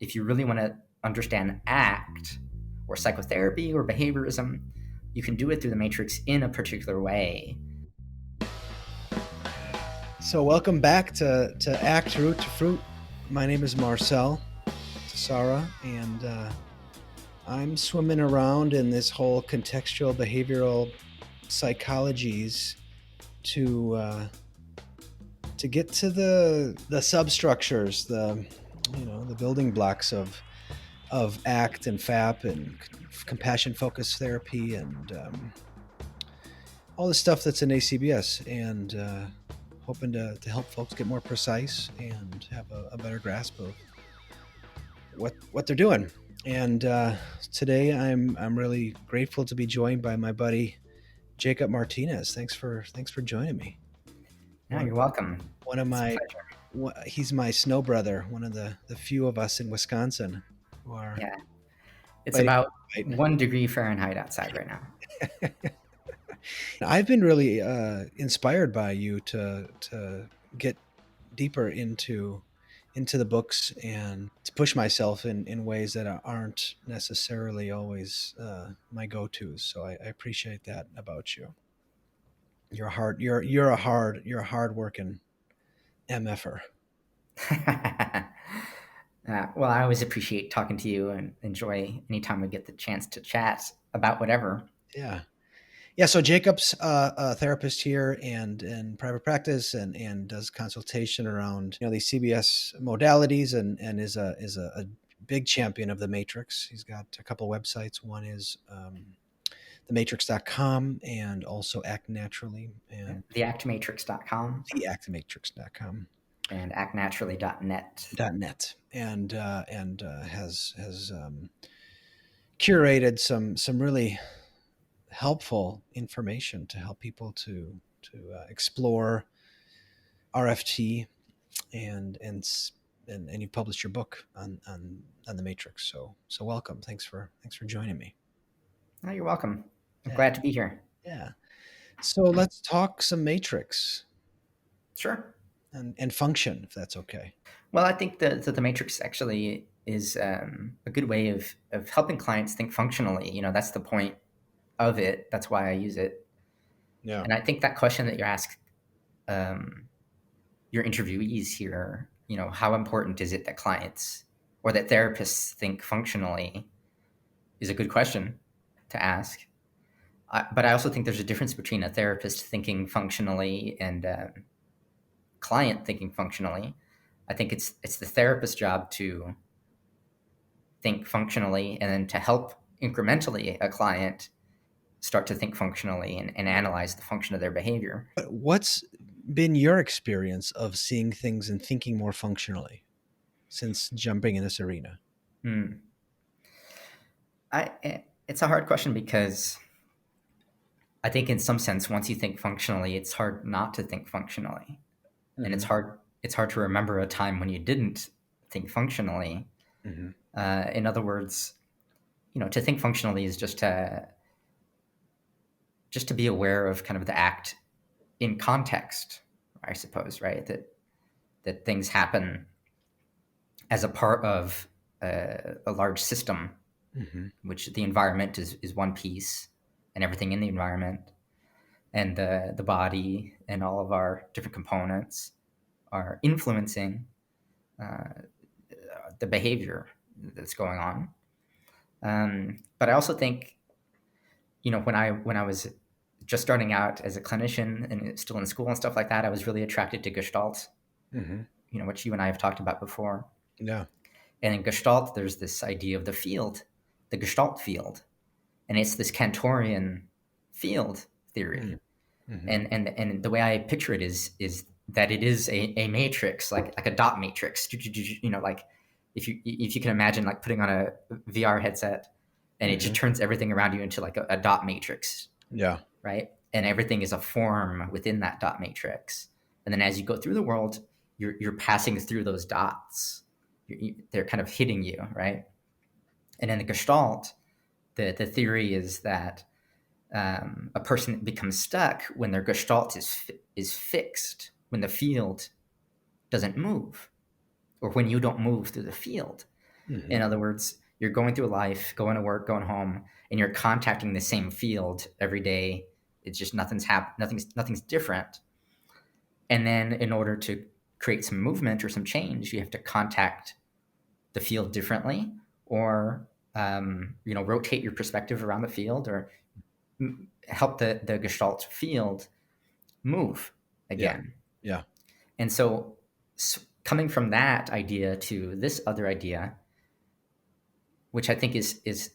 if you really want to understand ACT or psychotherapy or behaviorism, you can do it through the Matrix in a particular way. So welcome back to ACT Root to Fruit. My name is Marcel Sarah, and I'm swimming around in this whole contextual behavioral psychologies to get to the substructures, the building blocks of ACT and FAP and compassion focused therapy and all the stuff that's in ACBS, and hoping to help folks get more precise and have a better grasp of what they're doing. And today I'm really grateful to be joined by my buddy Jacob Martinez. Thanks for joining me. No, you're welcome. One of he's my snow brother, one of the few of us in Wisconsin who are. Yeah, it's about 1 degree Fahrenheit outside right now. I've been really inspired by you to get deeper into the books and to push myself in ways that aren't necessarily always my go-tos. So I appreciate that about you. You're a hard working MFer. Well, I always appreciate talking to you and enjoy anytime we get the chance to chat about whatever. Yeah. So Jacob's a therapist here and in private practice and does consultation around these CBS modalities and is a big champion of the Matrix. He's got a couple of websites. One is thematrix.com and also Act Naturally and theactmatrix.com. theactmatrix.com. And actnaturally.net. And has curated some really helpful information to help people to explore RFT and you published your book on the Matrix. So welcome. Thanks for joining me. Oh, you're welcome. I'm glad to be here. Yeah. So let's talk some Matrix. Sure. And function, if that's okay. Well, I think that the Matrix actually is a good way of helping clients think functionally. That's the point of it. That's why I use it. Yeah. And I think that question that you ask your interviewees here, how important is it that clients or that therapists think functionally, is a good question to ask. But I also think there's a difference between a therapist thinking functionally and client thinking functionally. I think it's the therapist's job to think functionally and then to help incrementally a client start to think functionally and analyze the function of their behavior. What's been your experience of seeing things and thinking more functionally since jumping in this arena? It's a hard question because I think in some sense, once you think functionally, it's hard not to think functionally. Mm-hmm. And it's hard to remember a time when you didn't think functionally. Mm-hmm. In other words, to think functionally is just to be aware of kind of the act in context, I suppose, right? That things happen as a part of a large system, mm-hmm. which the environment is one piece, and everything in the environment, and the body and all of our different components are influencing the behavior that's going on. But I also think, when I was just starting out as a clinician and still in school and stuff like that, I was really attracted to Gestalt, mm-hmm. Which you and I have talked about before. Yeah. And in Gestalt, there's this idea of the field, the Gestalt field. And it's this Kantorian field theory. Mm-hmm. And the way I picture it is that it is a matrix, like a dot matrix. Like if you can imagine like putting on a VR headset and mm-hmm. it just turns everything around you into like a dot matrix. Yeah. Right. And everything is a form within that dot matrix. And then as you go through the world, you're passing through those dots. They're kind of hitting you, right? And in the Gestalt, the theory is that a person becomes stuck when their Gestalt is fixed, when the field doesn't move, or when you don't move through the field. Hmm. In other words, you're going through life, going to work, going home, and you're contacting the same field every day. It's just nothing's different. And then in order to create some movement or some change, you have to contact the field differently, or rotate your perspective around the field, or help the Gestalt field move Yeah. again. Yeah. And so, coming from that idea to this other idea, which I think is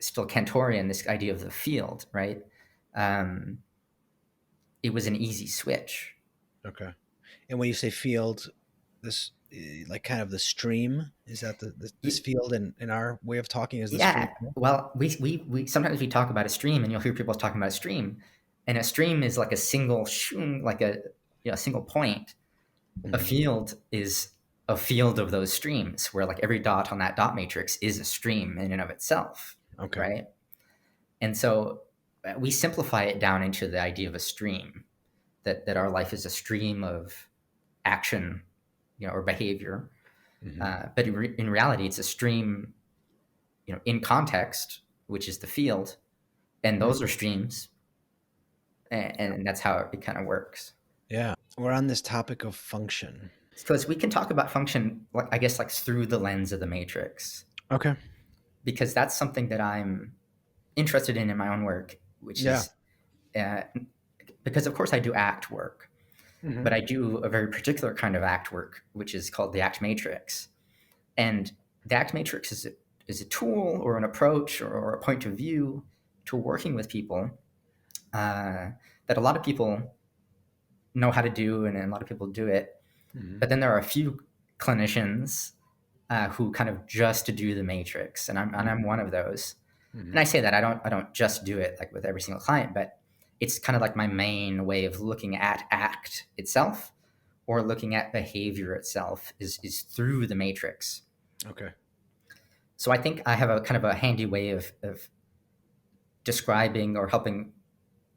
still Cantorian, this idea of the field, right? Um, it was an easy switch. Okay. And when you say field, this like kind of the stream, is that this field in our way of talking is the stream? Yeah. Well, we sometimes we talk about a stream, and you'll hear people talking about a stream, and a stream is like a single like a single point. A Hmm. field is a field of those streams, where like every dot on that dot matrix is a stream in and of itself, Okay. right? And so we simplify it down into the idea of a stream, that our life is a stream of action, or behavior. Hmm. But in reality, it's a stream, in context, which is the field, and those are streams, and that's how it kind of works. Yeah. We're on this topic of function. Because we can talk about function, like, I guess, like through the lens of the matrix, Okay. because that's something that I'm interested in my own work, which Yeah. is uh, because of course I do act work, Hmm. but I do a very particular kind of act work, which is called the act matrix. And the act matrix is a tool or an approach or a point of view to working with people, uh, that a lot of people know how to do, and a lot of people do it. Hmm. But then there are a few clinicians who kind of just do the matrix, and I'm one of those. And Hmm. I say that I don't just do it like with every single client, but it's kind of like my main way of looking at act itself, or looking at behavior itself, is through the matrix. Okay. So I think I have a kind of a handy way of describing or helping,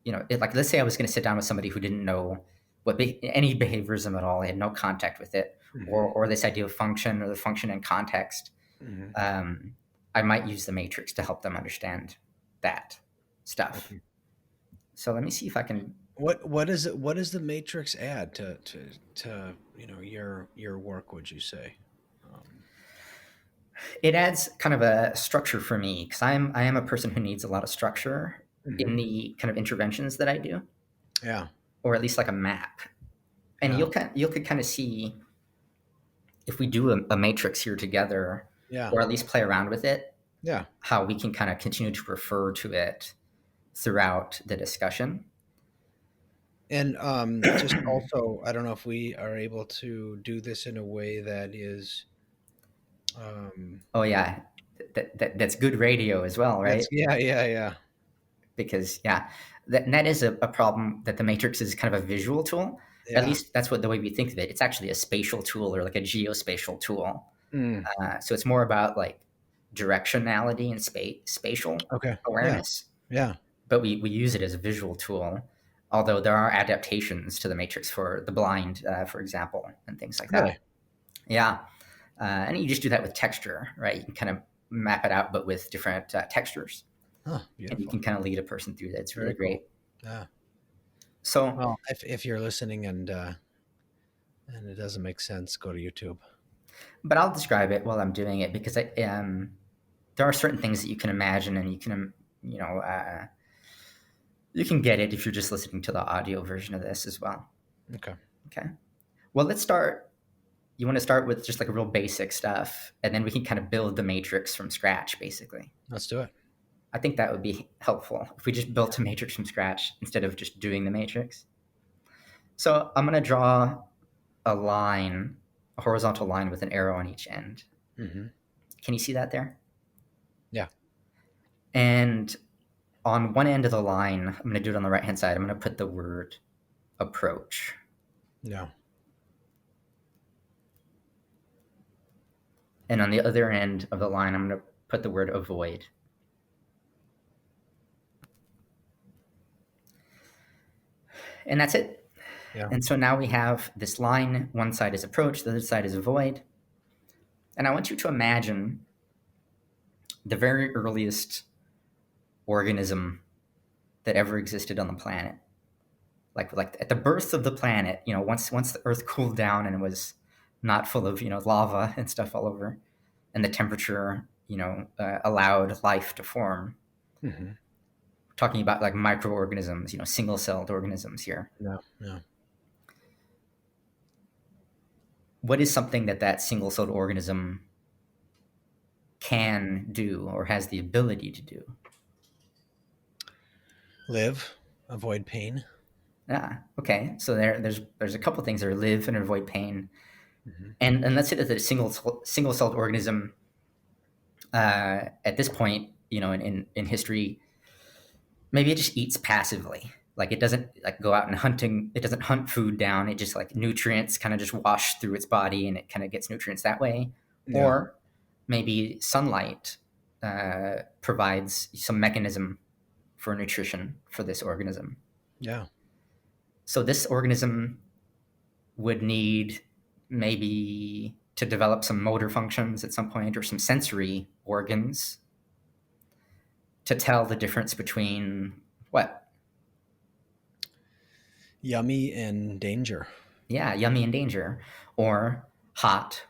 like, let's say I was going to sit down with somebody who didn't know any behaviorism at all, they had no contact with it, or Hmm. this idea of function, or the function in context. Hmm. um, I might use the matrix to help them understand that stuff. Okay. So let me see if I can. What is it? What does the matrix add to your work? Would you say? Um, It adds kind of a structure for me, because I am a person who needs a lot of structure hmm. in the kind of interventions that I do, Yeah. or at least like a map. And Yeah. you could kind of see, if we do a matrix here together, Yeah. or at least play around with it, Yeah. how we can kind of continue to refer to it throughout the discussion. And just also, I don't know if we are able to do this in a way that is, um, Oh yeah, that's good radio as well, right? yeah, yeah, yeah, Because yeah, that is a problem, that the matrix is kind of a visual tool. At yeah. least that's what the way we think of it. It's actually a spatial tool, or like a geospatial tool. Mm, So it's more about like directionality and spatial okay. Yeah. awareness, Yeah. but we use it as a visual tool. Although there are adaptations to the matrix for the blind, for example, and things like that. Really. Yeah, and you just do that with texture, right? You can kind of map it out, but with different textures, Huh. and you Beautiful. can kind of lead a person through that. It's really Very cool. great. Yeah. So, Well, if you're listening and it doesn't make sense, go to YouTube. but I'll describe it while I'm doing it, because there are certain things that you can imagine, and you know, uh, you can get it if you're just listening to the audio version of this as well. Okay. Okay. Well, let's start. You want to start with just like a real basic stuff, and then we can kind of build the matrix from scratch, basically. Let's do it. I think that would be helpful if we just built a matrix from scratch instead of just doing the matrix. So I'm going to draw a line, a horizontal line with an arrow on each end. Hmm. Can you see that there? Yeah. And on one end of the line, I'm going to do it on the right hand side. I'm going to put the word approach. Yeah. And on the other end of the line, I'm going to put the word avoid. And that's it. Yeah. And so now we have this line. One side is approach, the other side is avoid. And I want you to imagine the very earliest organism that ever existed on the planet. Like at the birth of the planet, once the Earth cooled down and was not full of lava and stuff all over, and the temperature allowed life to form. Mm-hmm. Talking about like microorganisms, single-celled organisms here. Yeah, yeah. What is something that single-celled organism can do or has the ability to do? Live, avoid pain. Okay. So there's a couple things there: live and avoid pain, Mm-hmm. and let's say that the single-celled organism at this point, in history, maybe it just eats passively. Like it doesn't like go out and hunting. It doesn't hunt food down. It just like nutrients kind of just wash through its body, and it kind of gets nutrients that way. Yeah, Or maybe sunlight provides some mechanism for nutrition for this organism. yeah. So this organism would need maybe to develop some motor functions at some point or some sensory organs to tell the difference between what? Yummy and danger. Yeah, yummy and danger, or hot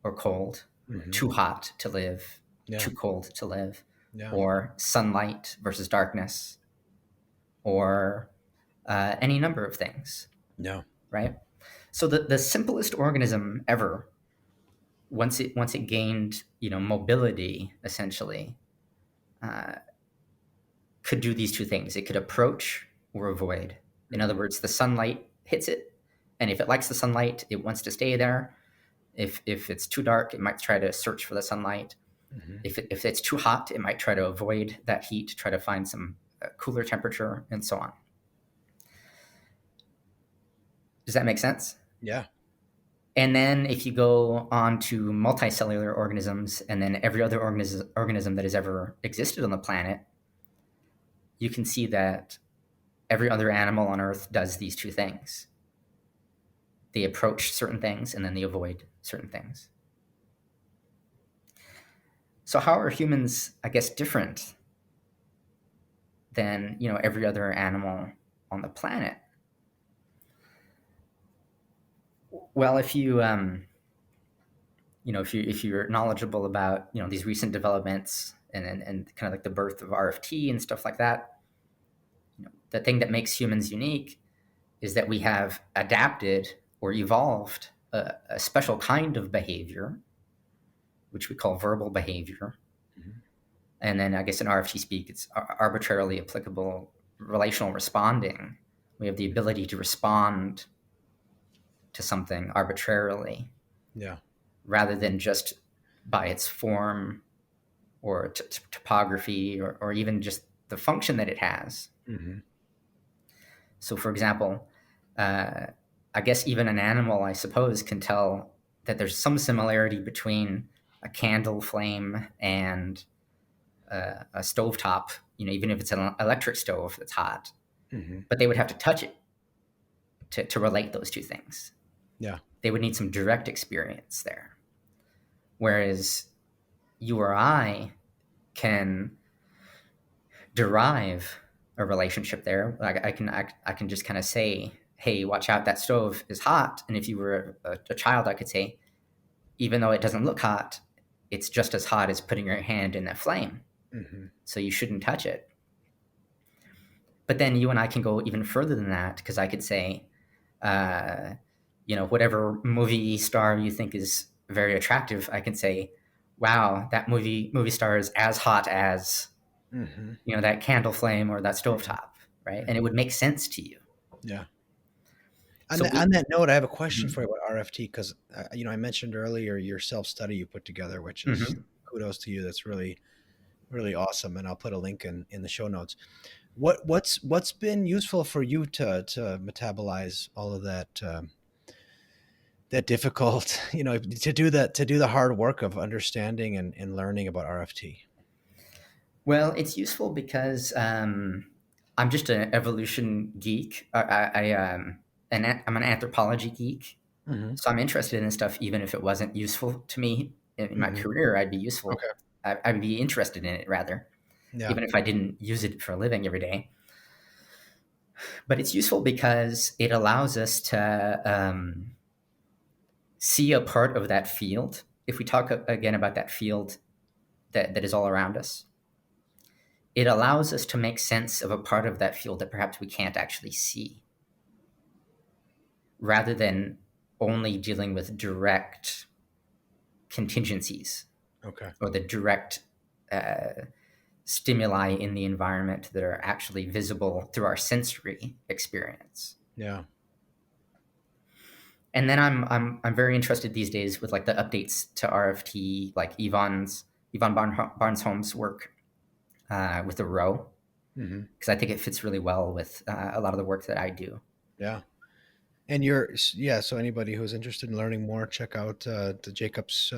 or cold, Mm-hmm. too hot to live, Yeah, too cold to live, yeah, or sunlight versus darkness, or any number of things, yeah. right? So the simplest organism ever, once it gained mobility, essentially, uh, could do these two things. It could approach or avoid. In other words, the sunlight hits it, and if it likes the sunlight, it wants to stay there. If it's too dark, it might try to search for the sunlight. Mm-hmm. If it's too hot, it might try to avoid that heat, try to find some cooler temperature, and so on. Does that make sense? Yeah. And then if you go on to multicellular organisms and then every other organism that has ever existed on the planet, you can see that every other animal on Earth does these two things. They approach certain things and then they avoid certain things. So how are humans, I guess, different than every other animal on the planet? Well, if you're knowledgeable about these recent developments and kind of like the birth of RFT and stuff like that, the thing that makes humans unique is that we have adapted or evolved a special kind of behavior, which we call verbal behavior. Mm-hmm. And then I guess in RFT speak, it's arbitrarily applicable relational responding. We have the ability to respond to something arbitrarily, Yeah. rather than just by its form or topography or even just the function that it has. Mm-hmm. So, for example, I guess even an animal, I suppose, can tell that there's some similarity between a candle flame and a stovetop, even if it's an electric stove that's hot. Mm-hmm. But they would have to touch it to relate those two things. Yeah. They would need some direct experience there. Whereas you or I can derive a relationship there. Like I can just kind of say, hey, watch out, that stove is hot. And if you were a child, I could say, even though it doesn't look hot, it's just as hot as putting your hand in that flame. Mm-hmm. So you shouldn't touch it. But then you and I can go even further than that, because I could say, whatever movie star you think is very attractive, I can say, wow, that movie star is as hot as Mm-hmm. that candle flame or that stovetop, right? Mm-hmm. And it would make sense to you. Yeah. So On that note, I have a question Mhm. for you about RFT because I mentioned earlier your self study you put together, which is Mhm. kudos to you. That's really really awesome, and I'll put a link in the show notes. What's been useful for you to metabolize all of that that difficult to do the hard work of understanding and learning about RFT? Well, it's useful because I'm just an evolution geek. I'm an anthropology geek, Mm-hmm. so I'm interested in this stuff, even if it wasn't useful to me in my Mhm. career, I'd be useful. Okay. I'd be interested in it rather, Yeah. even if I didn't use it for a living every day. But it's useful because it allows us to see a part of that field. If we talk again about that field that is all around us, it allows us to make sense of a part of that field that perhaps we can't actually see, rather than only dealing with direct contingencies Okay. or the direct uh, stimuli in the environment that are actually visible through our sensory experience. Yeah. And then I'm very interested these days with like the updates to RFT, like Yvonne Barnes-Holmes' work with the row, Mhm. because I think it fits really well with a lot of the work that I do. Yeah. And so anybody who's interested in learning more, check out the Jacob's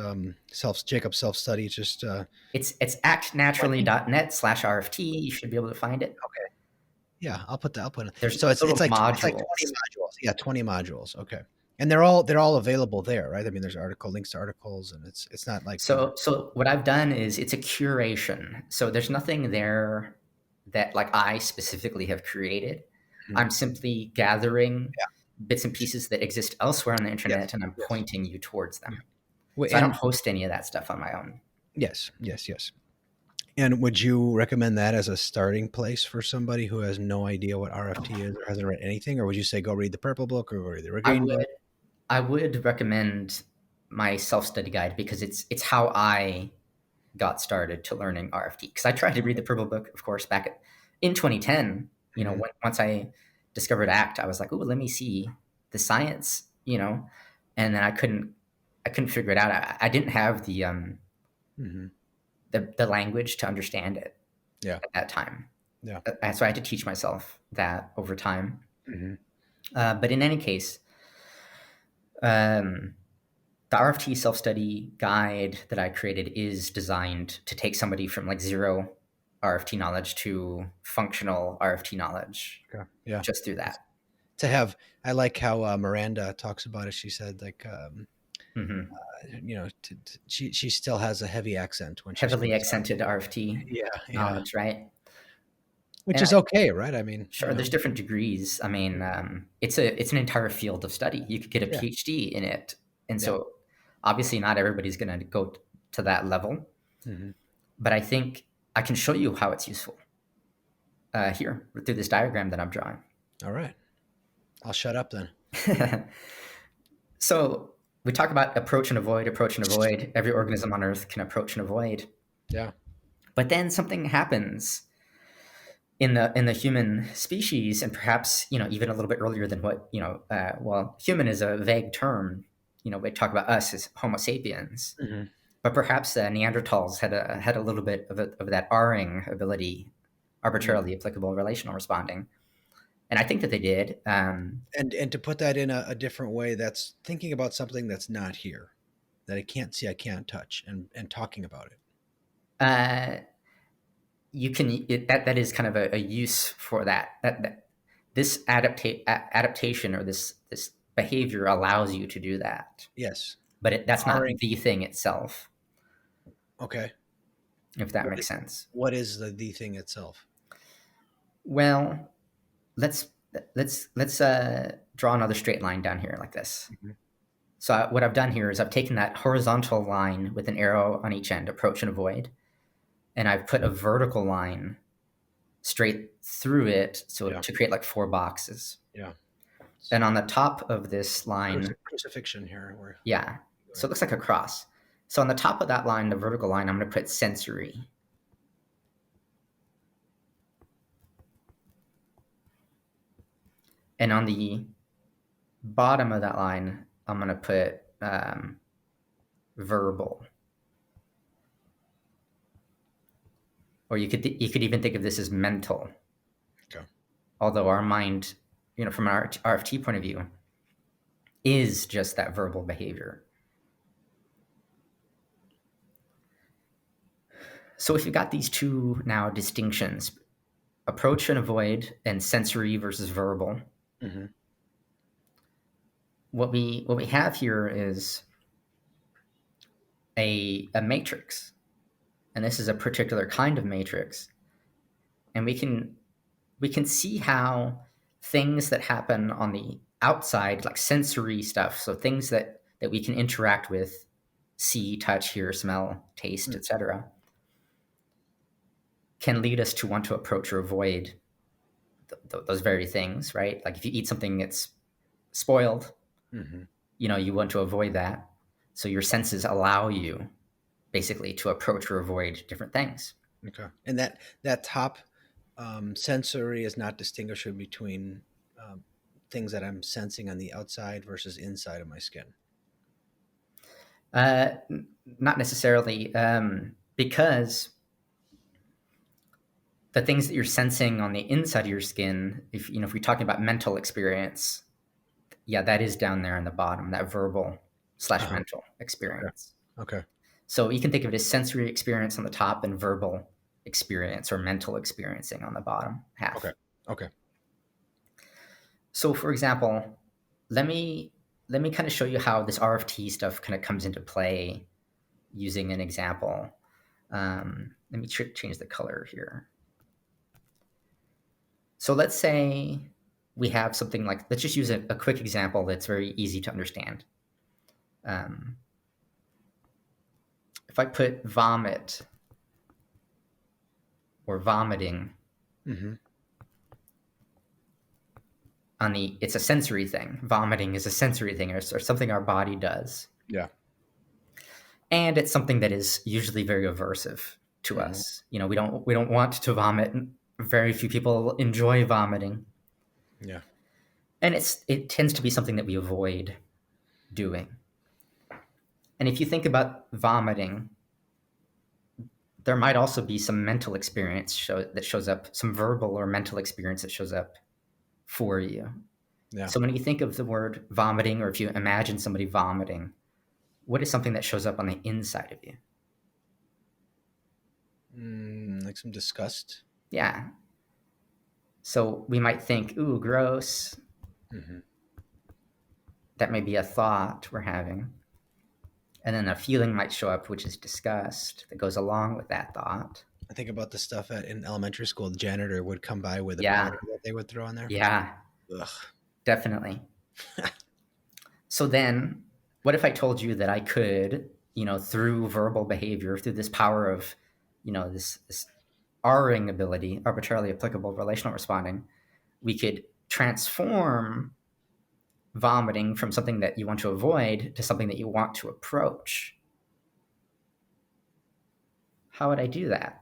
self study. Just It's 20. actnaturally.net/RFT. You should be able to find it. Okay. Yeah, I'll put it. There's So little it's like 20 modules. modules. Yeah, 20 modules. Okay. And they're all available there, right? I mean, there's links to articles, and it's not like So what I've done is it's a curation. So there's nothing there that like I specifically have created. Mhm. I'm simply gathering Yeah. bits and pieces that exist elsewhere on the Yes. internet and I'm Yes. pointing you towards Yeah. them. So I don't And host any of that stuff on my own. yes, yes, yes. And would you recommend that as a starting place for somebody who has no idea what RFT is or hasn't read anything, or would you say go read the purple book or go read the I green book? would I would recommend my self-study guide because it's how I got started to learning RFT. Because I tried to read the Purple Book, of course, in 2010. Mhm. Once I discovered ACT, I was like, "Oh, let me see the science," and then I couldn't figure it out. I didn't have Mhm. the language to understand it Yeah. at that time, Yeah. so I had to teach myself that over time. Mhm. But in any case, um, the RFT self study guide that I created is designed to take somebody from like zero RFT knowledge to functional RFT knowledge Okay. Yeah. just through It's- that. To have, I like how Miranda talks about it. She said, like, Hmm. she still has a heavy accent when she Heavily speaks. accented RFT Yeah. Yeah. knowledge, right? Which And is okay, right? I mean, sure, there's different degrees. I mean, it's an entire field of study. You could get a Yeah. PhD in it, and Yeah. so obviously not everybody's going to go to that level. Mhm. But I think I can show you how it's useful here through this diagram that I'm drawing. All right. I'll shut up then. So we talk about approach and avoid, approach and avoid. Every organism on Earth can approach and avoid. Yeah. But then something happens in the human species, and perhaps even a little bit earlier than what well, human is a vague term. We talk about us as Homo sapiens, Mhm. but perhaps Neanderthals had a little bit of that R-ing ability, Mm. arbitrarily applicable relational responding, and I think that they did. And to put that in a different way, that's thinking about something that's not here, that I can't see, I can't touch, and talking about it. Uh, that is kind of a use for that this adaptation or this behavior allows you to do that, Yes. but that's not R-ing. the thing itself, Okay. if that What makes sense. what is the thing itself? Well, let's let's draw another straight line down here like this. Mhm. So what I've done here is I've taken that horizontal line with an arrow on each end, approach and avoid, and I've put a vertical line straight through it, so Yeah. to create like four boxes. Yeah. And on the top of this line, Crucifixion here. yeah, so it looks like a cross. So on the top of that line, the vertical line, I'm going to put sensory. And on the bottom of that line, I'm going to put verbal. Or you could even think of this as mental. Okay. Although our mind, from an RFT point of view, is just that verbal behavior. So if you've got these two now distinctions, approach and avoid, and sensory versus verbal, Hmm. what we have here is a matrix, and this is a particular kind of matrix, and we can see how things that happen on the outside, like sensory stuff, so things that we can interact with, see, touch, hear, smell, taste, etc., can lead us to want to approach or avoid those very things, right? Like if you eat something that's spoiled, Mm-hmm. you want to avoid that. So your senses allow you basically to approach or avoid different things. Okay. And that top sensory is not distinguishing between um, things that I'm sensing on the outside versus inside of my skin. Not necessarily, because the things that you're sensing on the inside of your skin, if we're talking about mental experience, yeah, that is down there in the bottom, that verbal slash Uh-huh. mental Okay. experience. Okay. So you can think of it as sensory experience on the top and verbal experience or mental experiencing on the bottom half. Okay. Okay. So for example, let me kind of show you how this RFT stuff kind of comes into play using an example. Let me change the color here. So let's say we have something like, let's just use a quick example that's very easy to understand. If I put vomit or vomiting Mm-hmm. it's a sensory thing. Vomiting is a sensory thing, or something our body does. Yeah. And it's something that is usually very aversive to Mm-hmm. us. We don't want to vomit. Very few people enjoy vomiting. Yeah. And it tends to be something that we avoid doing. And if you think about vomiting, there might also be some mental experience that shows up, some verbal or mental experience that shows up for you. Yeah. So when you think of the word vomiting, or if you imagine somebody vomiting, what is something that shows up on the inside of you? Like some disgust. Yeah. So we might think, ooh, gross. Mm-hmm. That may be a thought we're having. And then a feeling might show up, which is disgust, that goes along with that thought. I think about the stuff in elementary school. The janitor would come by with a Yeah. powder that they would throw in there. Yeah, Ugh. definitely. So then, what if I told you that I could, through verbal behavior, through this power of, this R-ing ability, arbitrarily applicable relational responding, we could transform vomiting from something that you want to avoid to something that you want to approach. How would I do that?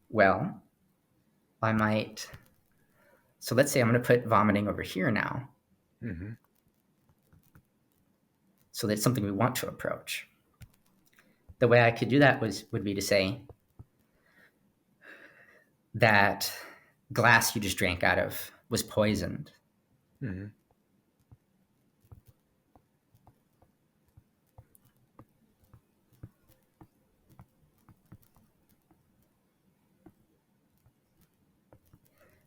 Well, I might. So let's say I'm going to put vomiting over here now. Mm-hmm. So that's something we want to approach. The way I could do that would be to say that glass you just drank out of was poisoned. Mm-hmm.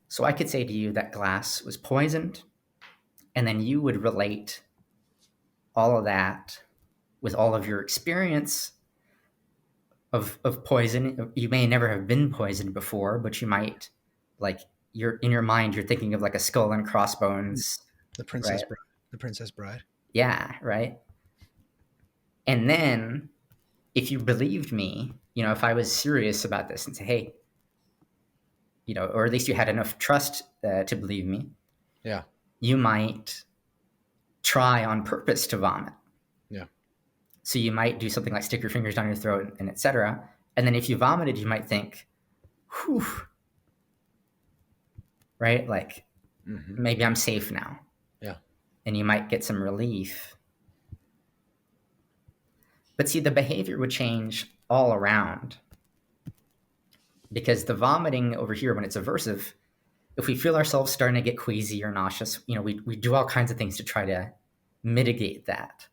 So I could say to you that glass was poisoned, and then you would relate all of that with all of your experience of poison. You may never have been poisoned before, but you might, like, you're in your mind, you're thinking of like a skull and crossbones, The Princess right? Bride. The Princess Bride. Yeah, right. And then if you believed me, if I was serious about this and say, hey, or at least you had enough trust to believe me, Yeah. you might try on purpose to vomit. Yeah. So you might do something like stick your fingers down your throat and etc. And then if you vomited, you might think, whew, right? Like, Mm-hmm. maybe I'm safe now. Yeah. And you might get some relief. But see, the behavior would change all around, because the vomiting over here, when it's aversive, if we feel ourselves starting to get queasy or nauseous, we do all kinds of things to try to mitigate that.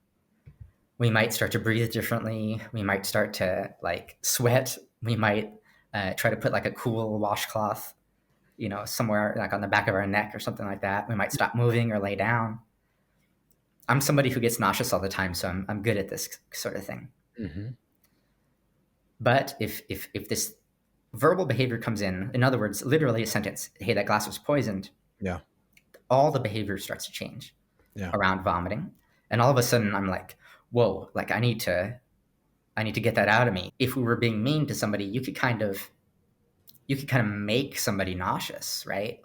We might start to breathe differently. We might start to like sweat. We might try to put like a cool washcloth, somewhere like on the back of our neck or something like that. We might stop moving or lay down. I'm somebody who gets nauseous all the time, so I'm good at this sort of thing. Mm-hmm. But if this verbal behavior comes in other words, literally a sentence, hey, that glass was poisoned, Yeah. all the behavior starts to change Yeah. around vomiting. And all of a sudden I'm like, whoa, like I need to get that out of me. If we were being mean to somebody, you could kind of make somebody nauseous, right?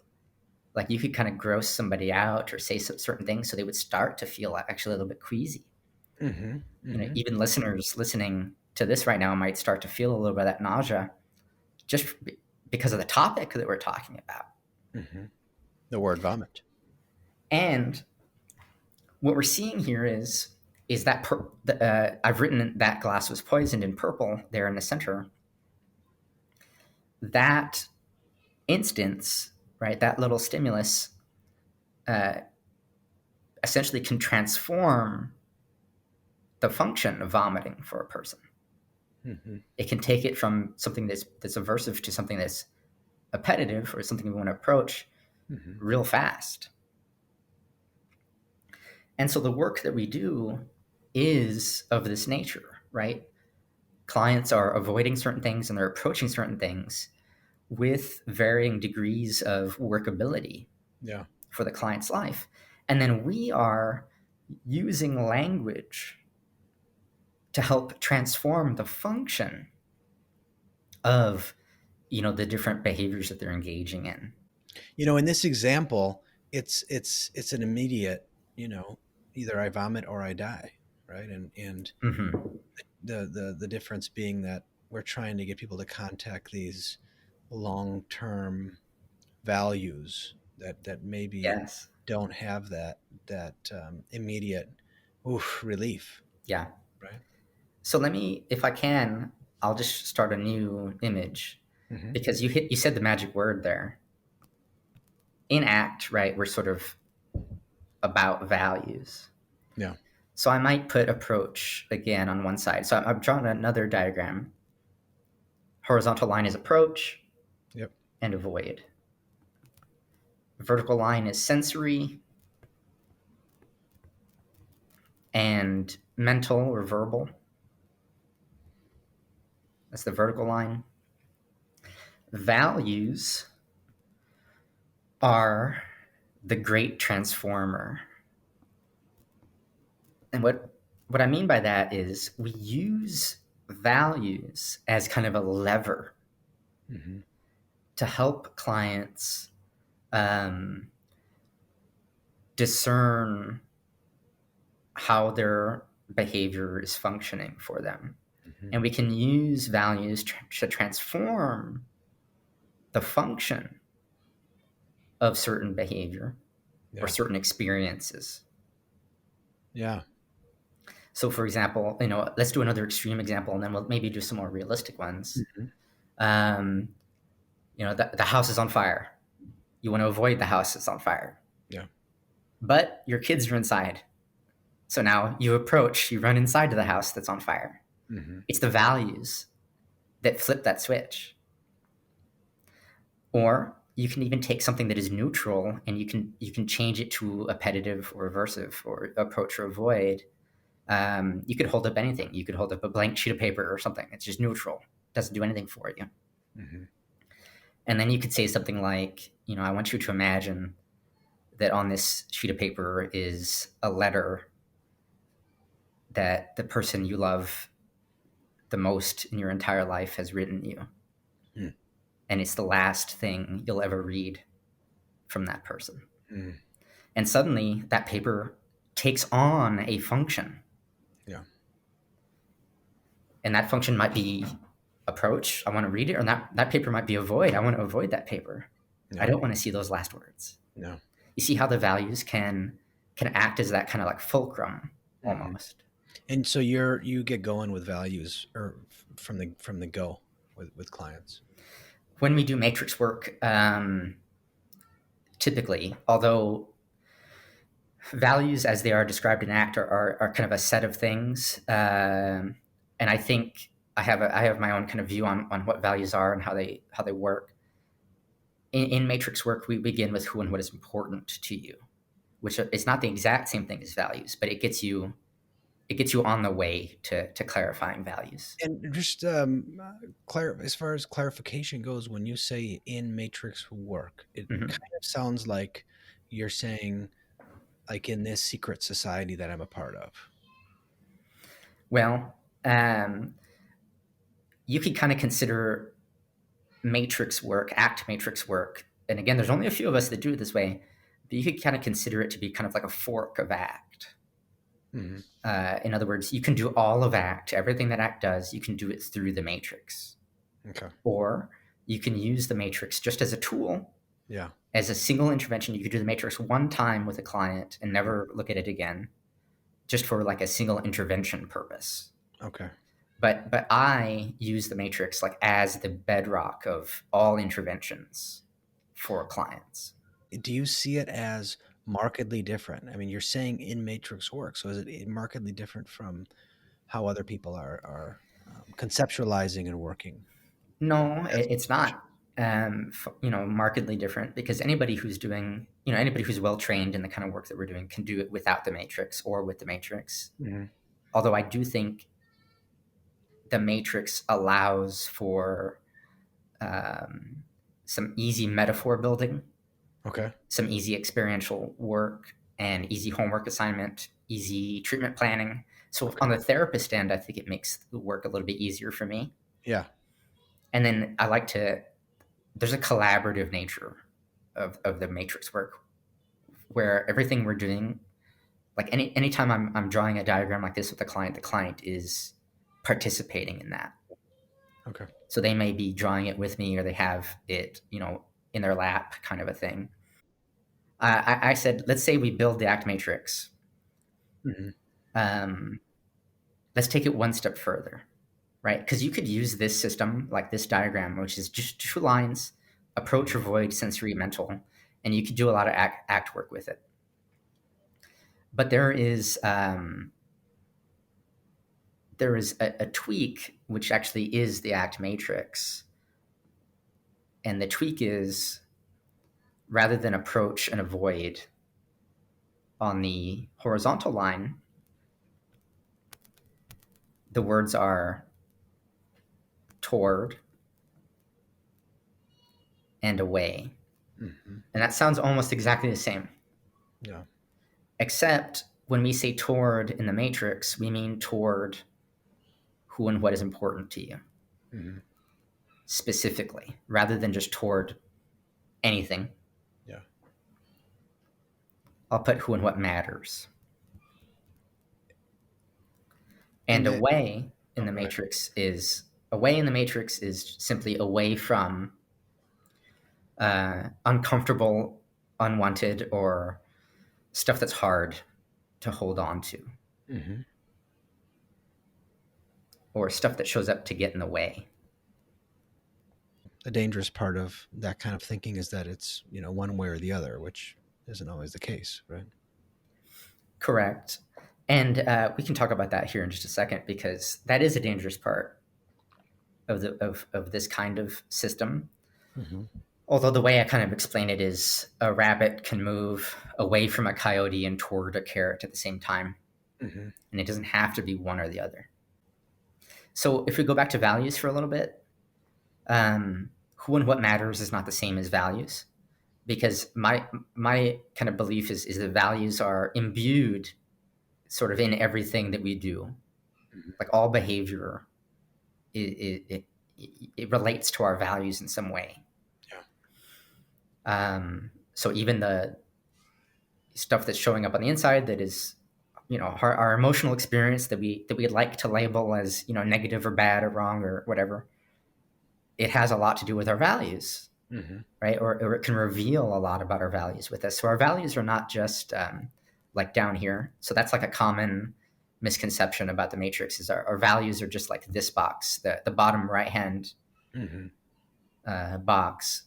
Like you could kind of gross somebody out or say certain things so they would start to feel actually a little bit queasy. Mm-hmm. Mm-hmm. Even listeners listening to this right now might start to feel a little bit of that nausea just because of the topic that we're talking about. Mm-hmm. The word vomit. And what we're seeing here is that I've written that glass was poisoned in purple there in the center. That instance, right, that little stimulus uh, essentially can transform the function of vomiting for a person. Mm-hmm. It can take it from something that's aversive to something that's appetitive or something we want to approach real fast. And so the work that we do is of this nature, right? Clients are avoiding certain things and they're approaching certain things with varying degrees of workability for the client's life. And then we are using language to help transform the function of the different behaviors that they're engaging in. In this example, it's an immediate, either I vomit or I die, right? And Mm-hmm. the difference being that we're trying to get people to contact these long-term values that maybe Yes. don't have that immediate relief. Yeah. Right. So let me, if I can, I'll just start a new image Mm-hmm. because you said the magic word there. In ACT, right, we're sort of about values. Yeah. So I might put approach again on one side. So I've drawn another diagram. Horizontal line is approach. Yep. And avoid. Vertical line is sensory and mental or verbal. That's the vertical line. Values are the great transformer. And what I mean by that is we use values as kind of a lever to help clients discern how their behavior is functioning for them. And we can use values to transform the function of certain behavior or certain experiences. Yeah. So, for example, let's do another extreme example, and then we'll maybe do some more realistic ones. The house is on fire. You want to avoid the house that's on fire. Yeah. But your kids are inside. So now you run inside to the house that's on fire. It's the values that flip that switch. Or you can even take something that is neutral and you can change it to appetitive or aversive or approach or avoid. You could hold up anything. You could hold up a blank sheet of paper or something. It's just neutral. It doesn't do anything for you. And then you could say something like, I want you to imagine that on this sheet of paper is a letter that the person you love the most in your entire life has written you. And it's the last thing you'll ever read from that person. And suddenly that paper takes on a function. Yeah. And that function might be approach, I want to read it, or that paper might be avoid, I want to avoid that paper. Yeah. I don't want to see those last words. No. You see how the values can act as that kind of like fulcrum almost. And so you get going with values or from the go with clients. When we do matrix work, typically, although values as they are described in ACT are kind of a set of things, and I think I have my own kind of view on what values are and how they work. In matrix work, we begin with who and what is important to you. which is not the exact same thing as values, but it gets you on the way to clarifying values. And just as far as clarification goes, when you say in matrix work, it Mhm. kind of sounds like you're saying like in this secret society that I'm a part of. Well, you could kind of consider matrix work, act matrix work, and again, there's only a few of us that do it this way, but you could kind of consider it to be kind of like a fork of act. Hmm. In other words, you can do all of act, everything that act does, you can do it through the matrix. Okay. Or you can use the matrix just as a tool, Yeah. as a single intervention. You could do the matrix one time with a client and Mm. never look at it again, just for like a single intervention purpose. Okay. But I use the matrix like as the bedrock of all interventions for clients. Do you see it as markedly different? I mean, you're saying in matrix work, so is it markedly different from how other people are conceptualizing and working No, as it's matrix? not. Markedly different, because anybody who's doing, anybody who's well trained in the kind of work that we're doing can do it without the matrix or with the matrix. Hmm. Although I do think the matrix allows for um, some easy metaphor building, Okay. some easy experiential work, and easy homework assignment, easy treatment planning. So Okay. on the therapist end, I think it makes the work a little bit easier for me. Yeah. And then I like to, there's a collaborative nature of the matrix work, where everything we're doing, like anytime I'm drawing a diagram like this with the client is participating in that. Okay. So they may be drawing it with me, or they have it, in their lap, kind of a thing. I said, let's say we build the act matrix. Hmm. Um, let's take it one step further, right? Because you could use this system, like this diagram, which is just two lines: approach, Hmm. avoid, sensory, mental, and you could do a lot of act work with it. But there is a tweak, which actually is the act matrix, and the tweak is, rather than approach and avoid on the horizontal line, the words are toward and away. Hmm. And that sounds almost exactly the same, Yeah. except when we say toward in the matrix, we mean toward who and what is important to you Hmm. specifically, rather than just toward anything. Yeah. I'll put who and what matters. And And that. Oh, go ahead. away in the matrix is simply away from uncomfortable, unwanted, or stuff that's hard to hold on to, Hmm. or stuff that shows up to get in the way. The dangerous part of that kind of thinking is that it's one way or the other, which isn't always the case, right? Correct. And we can talk about that here in just a second, because that is a dangerous part of this kind of system. Hmm. Although the way I kind of explain it is, a rabbit can move away from a coyote and toward a carrot at the same time, Hmm. and it doesn't have to be one or the other. So if we go back to values for a little bit, who and what matters is not the same as values, because my kind of belief is that values are imbued sort of in everything that we do. Hmm. Like all behavior, it relates to our values in some way. Yeah. So even the stuff that's showing up on the inside, that is, our emotional experience that we like to label as, negative or bad or wrong or whatever, it has a lot to do with our values, Hmm. right? Or it can reveal a lot about our values with us. So our values are not just like down here. So that's like a common misconception about the matrix, is our values are just like this box, the bottom right hand Hmm. box,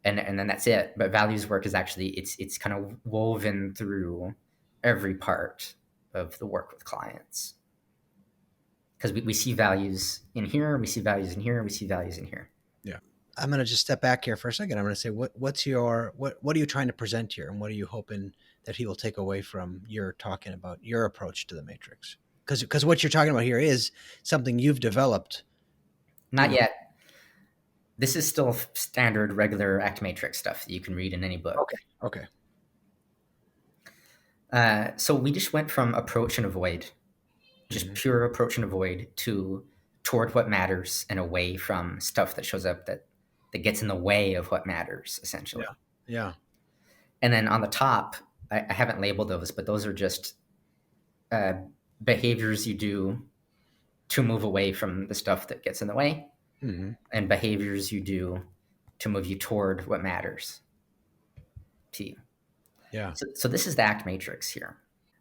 and then that's it. But values work is actually, it's kind of woven through every part of the work with clients, because we see values in here, we see values in here, we see values in here. Yeah. I'm going to just step back here for a second. I'm going to say, what are you trying to present here, and what are you hoping that he will take away from your talking about your approach to the matrix? Because what you're talking about here is something you've developed. Not yet. This is still standard, regular act matrix stuff that you can read in any book. Okay. So we just went from approach and avoid, just pure approach and avoid, to toward what matters and away from stuff that shows up that gets in the way of what matters, essentially. Yeah. And then on the top, I haven't labeled those, but those are just behaviors you do to move away from the stuff that gets in the way, and behaviors you do to move you toward what matters to you. Yeah. So this is the act matrix here.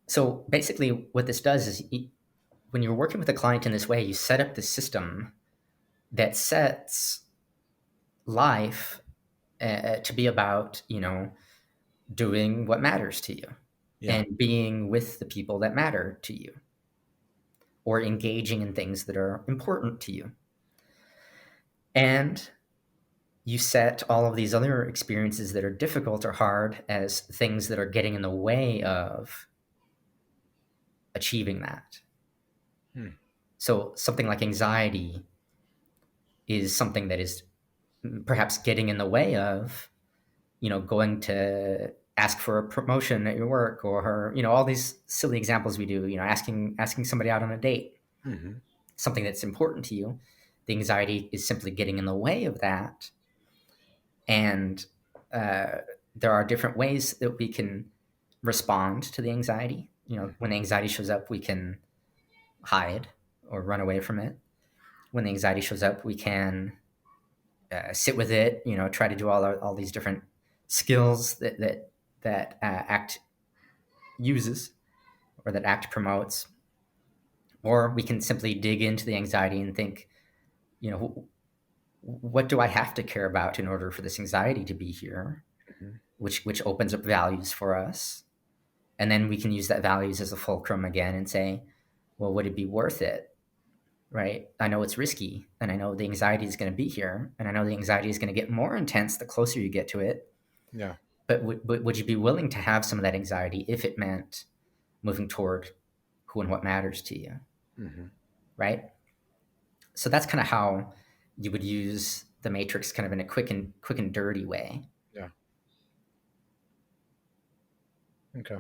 So basically what this does is when you're working with a client in this way, you set up the system that sets life to be about, doing what matters to you and being with the people that matter to you, or engaging in things that are important to you. And you set all of these other experiences that are difficult or hard as things that are getting in the way of achieving that. So something like anxiety is something that is perhaps getting in the way of, going to ask for a promotion at your work, or, all these silly examples we do, asking somebody out on a date, something that's important to you. The anxiety is simply getting in the way of that. And there are different ways that we can respond to the anxiety. When the anxiety shows up, we can hide or run away from it. When the anxiety shows up, we can sit with it, try to do all these different skills that ACT uses or that ACT promotes. Or we can simply dig into the anxiety and think, what do I have to care about in order for this anxiety to be here, which opens up values for us. And then we can use that values as a fulcrum again and say, well, would it be worth it? Right? I know it's risky, and I know the anxiety is going to be here, and I know the anxiety is going to get more intense the closer you get to it. Yeah. But would you be willing to have some of that anxiety if it meant moving toward who and what matters to you? Right? So that's kind of how you would use the matrix, kind of in a quick and dirty way. Yeah. Okay.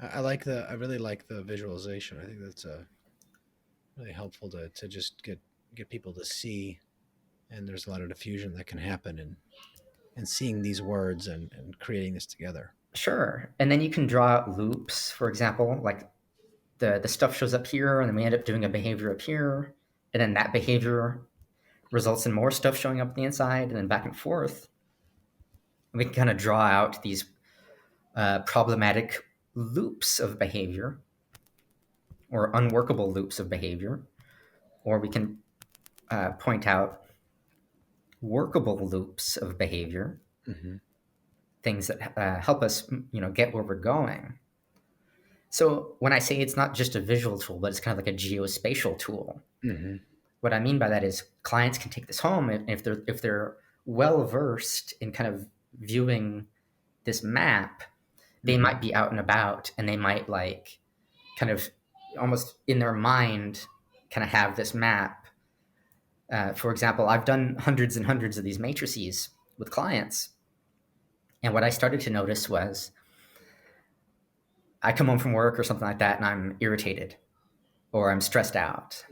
I really like the visualization. I think that's really helpful to just get people to see, and there's a lot of diffusion that can happen and seeing these words and creating this together. Sure. And then you can draw out loops, for example, like the stuff shows up here, and then we end up doing a behavior up here, and then that behavior results in more stuff showing up on the inside, and then back and forth. And we can kind of draw out these problematic loops of behavior, or unworkable loops of behavior, or we can point out workable loops of behavior, things that help us, get where we're going. So when I say it's not just a visual tool, but it's kind of like a geospatial tool, what I mean by that is clients can take this home, and if they're well versed in kind of viewing this map, they might be out and about, and they might like kind of almost in their mind kind of have this map. For example, I've done hundreds and hundreds of these matrices with clients, and what I started to notice was I come home from work or something like that, and I'm irritated or I'm stressed out.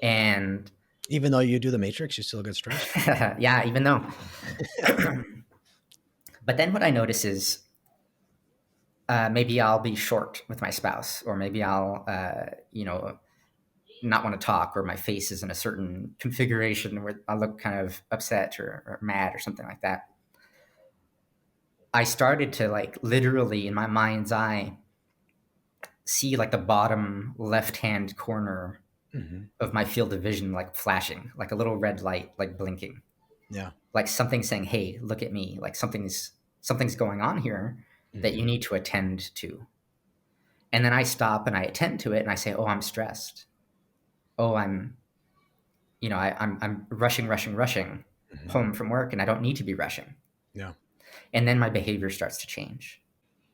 And even though you do the matrix, you still get stressed. Yeah, even though. But then what I notice is maybe I'll be short with my spouse, or maybe I'll, not want to talk, or my face is in a certain configuration where I look kind of upset or mad or something like that. I started to like literally in my mind's eye see like the bottom left-hand corner of my field of vision like flashing, like a little red light, like blinking. Yeah. Like something saying, hey, look at me. Like something's going on here that you need to attend to. And then I stop and I attend to it and I say, oh, I'm stressed. Oh, I'm rushing home from work, and I don't need to be rushing. Yeah. And then my behavior starts to change.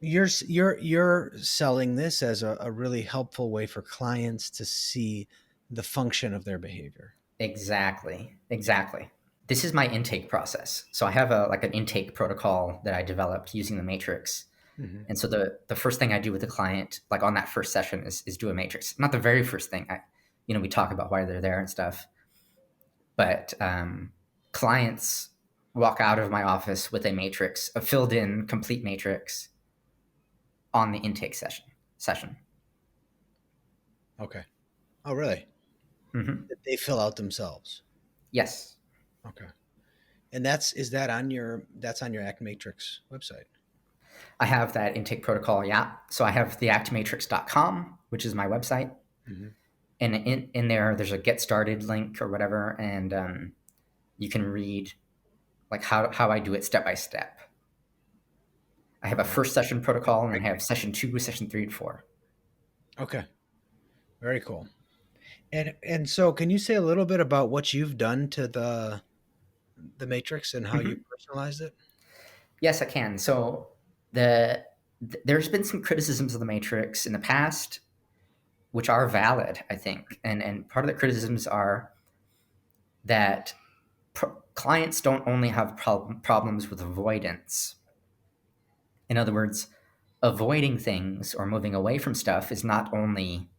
You're selling this as a really helpful way for clients to see the function of their behavior. Exactly. Exactly. This is my intake process. So I have an intake protocol that I developed using the Matrix. Mm-hmm. And so the first thing I do with the client, like on that first session, is do a Matrix. Not the very first thing. We talk about why they're there and stuff. But clients walk out of my office with a Matrix, a filled in, complete Matrix on the intake session. Okay. Oh, really? Mm-hmm. That they fill out themselves. Yes. Okay. And that's on your Act Matrix website. I have that intake protocol, yeah. So I have theactmatrix.com, which is my website. Mm-hmm. And in there, there's a get started link or whatever. And you can read like how I do it step by step. I have a first session protocol, and then I have session 2, session 3, and 4. Okay. Very cool. And so can you say a little bit about what you've done to the Matrix and how you Mm-hmm. personalized it? Yes, I can. So there's been some criticisms of the Matrix in the past, which are valid, I think. And part of the criticisms are that clients don't only have problems with avoidance. In other words, avoiding things or moving away from stuff is not only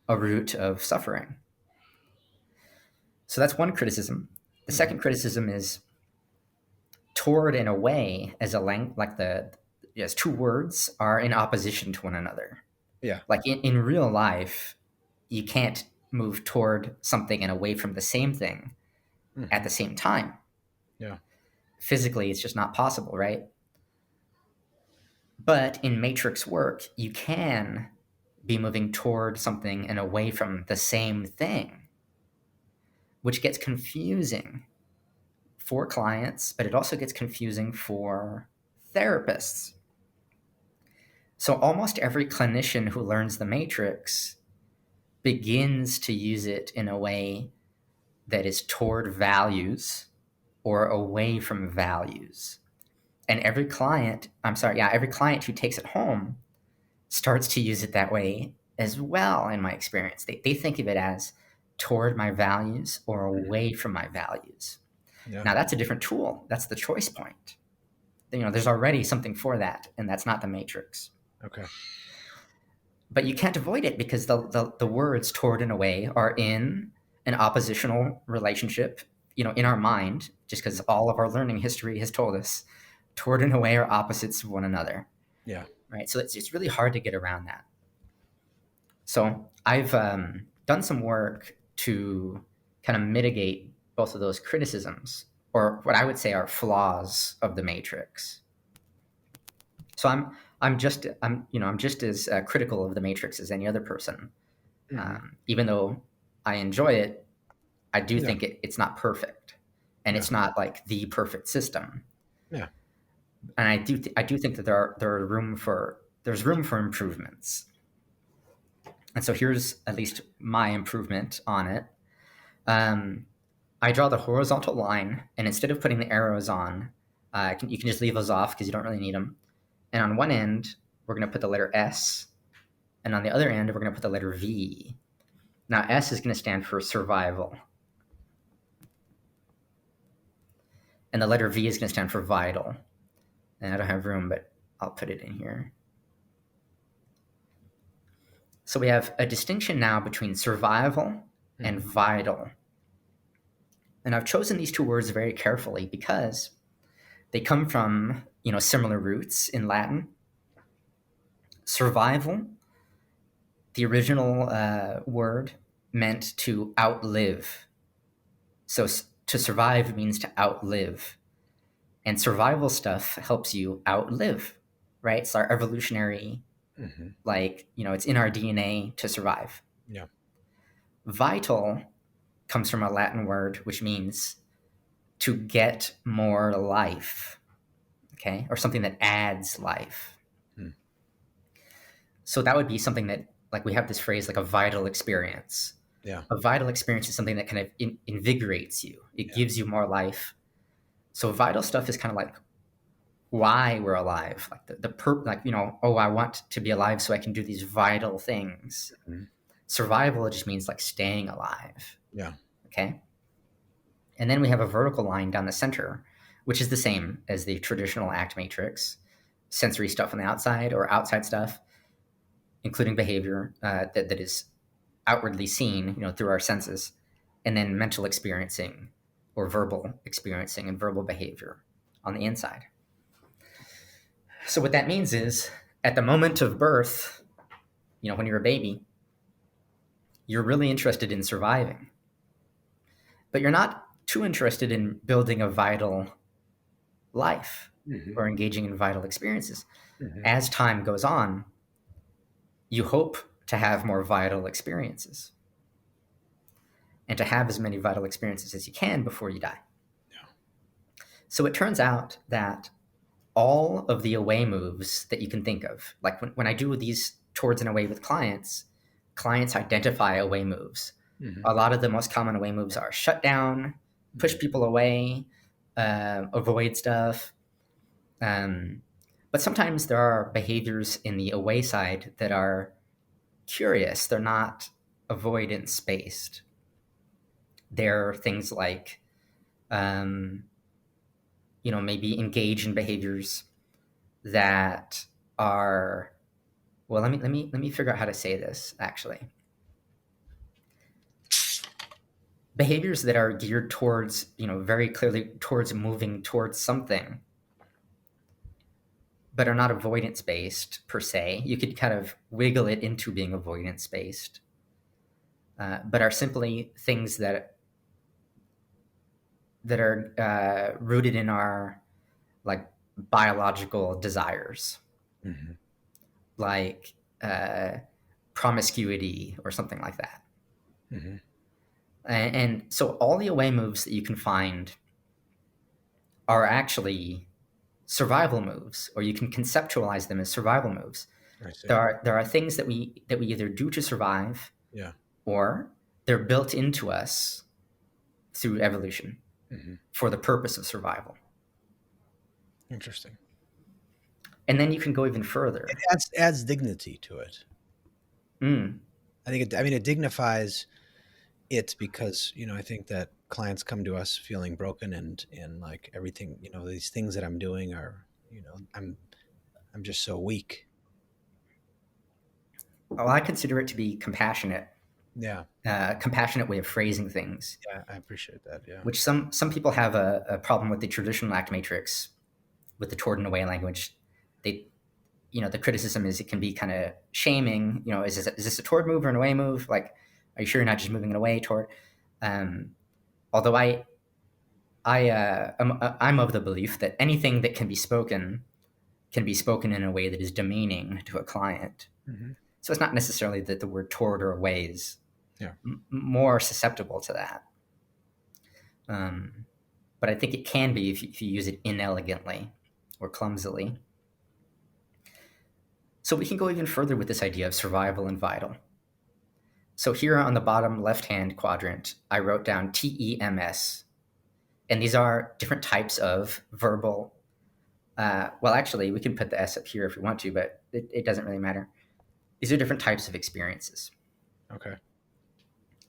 a root of suffering. So that's one criticism. The Mm-hmm. second criticism is toward and away as as two words are in opposition to one another. Yeah. Like in real life, you can't move toward something and away from the same thing at Mm-hmm. the same time. Yeah. Physically, it's just not possible, right? But in matrix work, you can be moving toward something and away from the same thing, which gets confusing for clients, but it also gets confusing for therapists. So almost every clinician who learns the matrix begins to use it in a way that is toward values or away from values. And every client who takes it home starts to use it that way as well, in my experience. They think of it as toward my values or away from my values. Yeah. Now, that's a different tool. That's the choice point. There's already something for that, and that's not the matrix. Okay. But you can't avoid it because the words toward and away are in an oppositional relationship, in our mind, just because all of our learning history has told us toward and away are opposites of one another. Yeah. Right? So it's really hard to get around that. So I've done some work to kind of mitigate both of those criticisms, or what I would say are flaws of the matrix. So I'm just as critical of the matrix as any other person. Mm-hmm. Even though I enjoy it, I do Yeah. think it's not perfect, and Yeah. it's not like the perfect system. Yeah. And I do think that there's room for improvements. And so here's at least my improvement on it. I draw the horizontal line, and instead of putting the arrows on, you can just leave those off because you don't really need them. And on one end, we're going to put the letter S, and on the other end, we're going to put the letter V. Now, S is going to stand for survival, and the letter V is going to stand for vital. And I don't have room, but I'll put it in here. So we have a distinction now between survival and vital. And I've chosen these two words very carefully because they come from, similar roots in Latin. Survival, the original word, meant to outlive. So to survive means to outlive. And survival stuff helps you outlive, right? It's our evolutionary, Mm-hmm. it's in our DNA to survive. Yeah. Vital comes from a Latin word which means to get more life, okay? Or something that adds life. Hmm. So that would be something that, we have this phrase, like a vital experience. Yeah. A vital experience is something that kind of invigorates you. It gives you more life. So vital stuff is kind of like why we're alive, like like, oh, I want to be alive so I can do these vital things. Mhm. Survival, it just means like staying alive. Yeah. Okay. And then we have a vertical line down the center, which is the same as the traditional ACT matrix: sensory stuff on the outside or outside stuff, including behavior that is outwardly seen, through our senses, and then mental experiencing or verbal experiencing and verbal behavior on the inside. So what that means is, at the moment of birth, when you're a baby, you're really interested in surviving, but you're not too interested in building a vital life Mhm. or engaging in vital experiences. Mhm. As time goes on, you hope to have more vital experiences and to have as many vital experiences as you can before you die. Yeah. So it turns out that all of the away moves that you can think of, like when I do these towards and away with clients identify away moves. Mhm. A lot of the most common away moves are shut down, push Mhm. people away, avoid stuff. But sometimes there are behaviors in the away side that are curious. They're not avoidance based. They're things like, um, maybe engage in behaviors that are, well, let me figure out how to say this actually. Behaviors that are geared towards, very clearly towards moving towards something, but are not avoidance based per se. You could kind of wiggle it into being avoidance based, but are simply things that are rooted in our, like, biological desires, Mhm. like uh, promiscuity or something like that. Mhm. And so all the away moves that you can find are actually survival moves, or you can conceptualize them as survival moves. I see. There are things that we either do to survive, Yeah. or they're built into us through evolution Mhm. for the purpose of survival. Interesting. And then you can go even It further. adds dignity to it. Mm. I think it dignifies it because, I think that clients come to us feeling broken and like everything, these things that I'm doing are, I'm just so weak. Well, I consider it to be compassionate, Yeah. compassionate way of phrasing things, Yeah, I appreciate that. Yeah. which some people have a problem with the traditional act matrix, with the toward and away language. They, the criticism is it can be kind of shaming. Is this a toward move or an away move? Like, are you sure you're not just moving it away toward? Um, Although I'm of the belief that anything that can be spoken in a way that is demeaning to a client. Hmm. So it's not necessarily that the word toward or away is Yeah. more susceptible to that. Um, but I think it can be if you use it inelegantly or clumsily. So we can go even further with this idea of survival and vital. So here on the bottom left-hand quadrant, I wrote down TEMS, and these are different types of verbal. Well, actually, we can put the S up here if we want to, but it doesn't really matter. These are different types of experiences. Okay.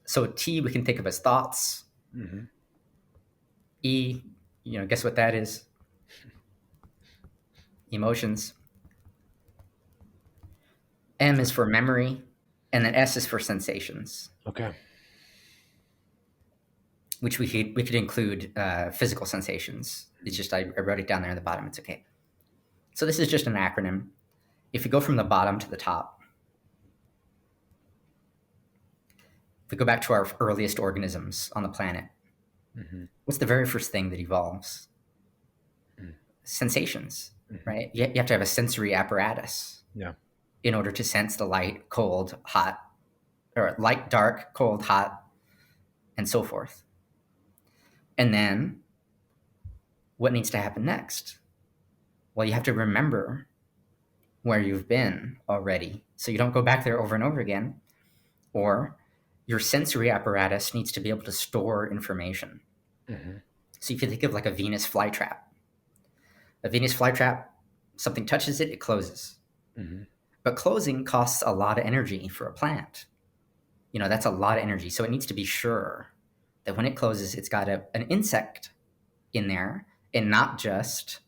So T we can think of as thoughts. Hmm. E, guess what that is? Emotions. M is for memory, and then S is for sensations, Okay. which we could include physical sensations. It's just I wrote it down there in the bottom. It's okay. So this is just an acronym. If we go from the bottom to the top, if we go back to our earliest organisms on the planet, Hmm. what's the very first thing that evolves? Sensations, Hmm. right? You have to have a sensory apparatus Yeah. in order to sense the light, cold, hot, or light, dark, cold, hot, and so forth. And then what needs to happen next? Well, you have to remember where you've been already so you don't go back there over and over again. Or your sensory apparatus needs to be able to store information. Hmm. So if you think of like a Venus flytrap, A Venus flytrap, something touches it, it closes. Mm-hmm. But closing costs a lot of energy for a plant. That's a lot of energy. So it needs to be sure that when it closes, it's got an insect in there and not just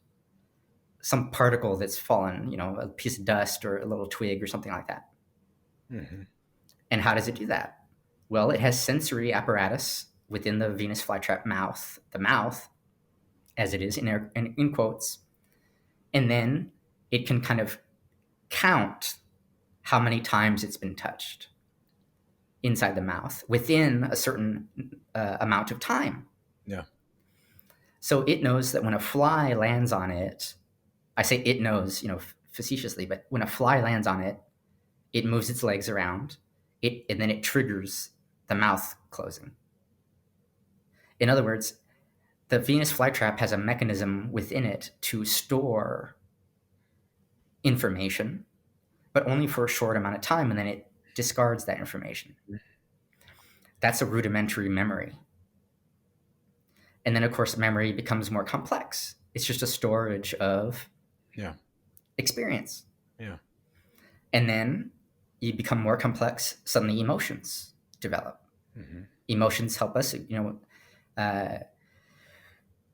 some particle that's fallen, a piece of dust or a little twig or something like that. Mm-hmm. And how does it do that? Well, it has sensory apparatus within the Venus flytrap mouth, the mouth, as it is in quotes. And then it can kind of count how many times it's been touched inside the mouth within a certain amount of time. Yeah. So it knows that when a fly lands on it, I say it knows, facetiously, but when a fly lands on it, it moves its legs around, and then it triggers the mouth closing. In other words, the Venus flytrap has a mechanism within it to store information, but only for a short amount of time, and then it discards that information. That's a rudimentary memory. And then, of course, memory becomes more complex. It's just a storage of experience. Yeah. And then you become more complex, suddenly emotions develop. Mm-hmm. Emotions help us,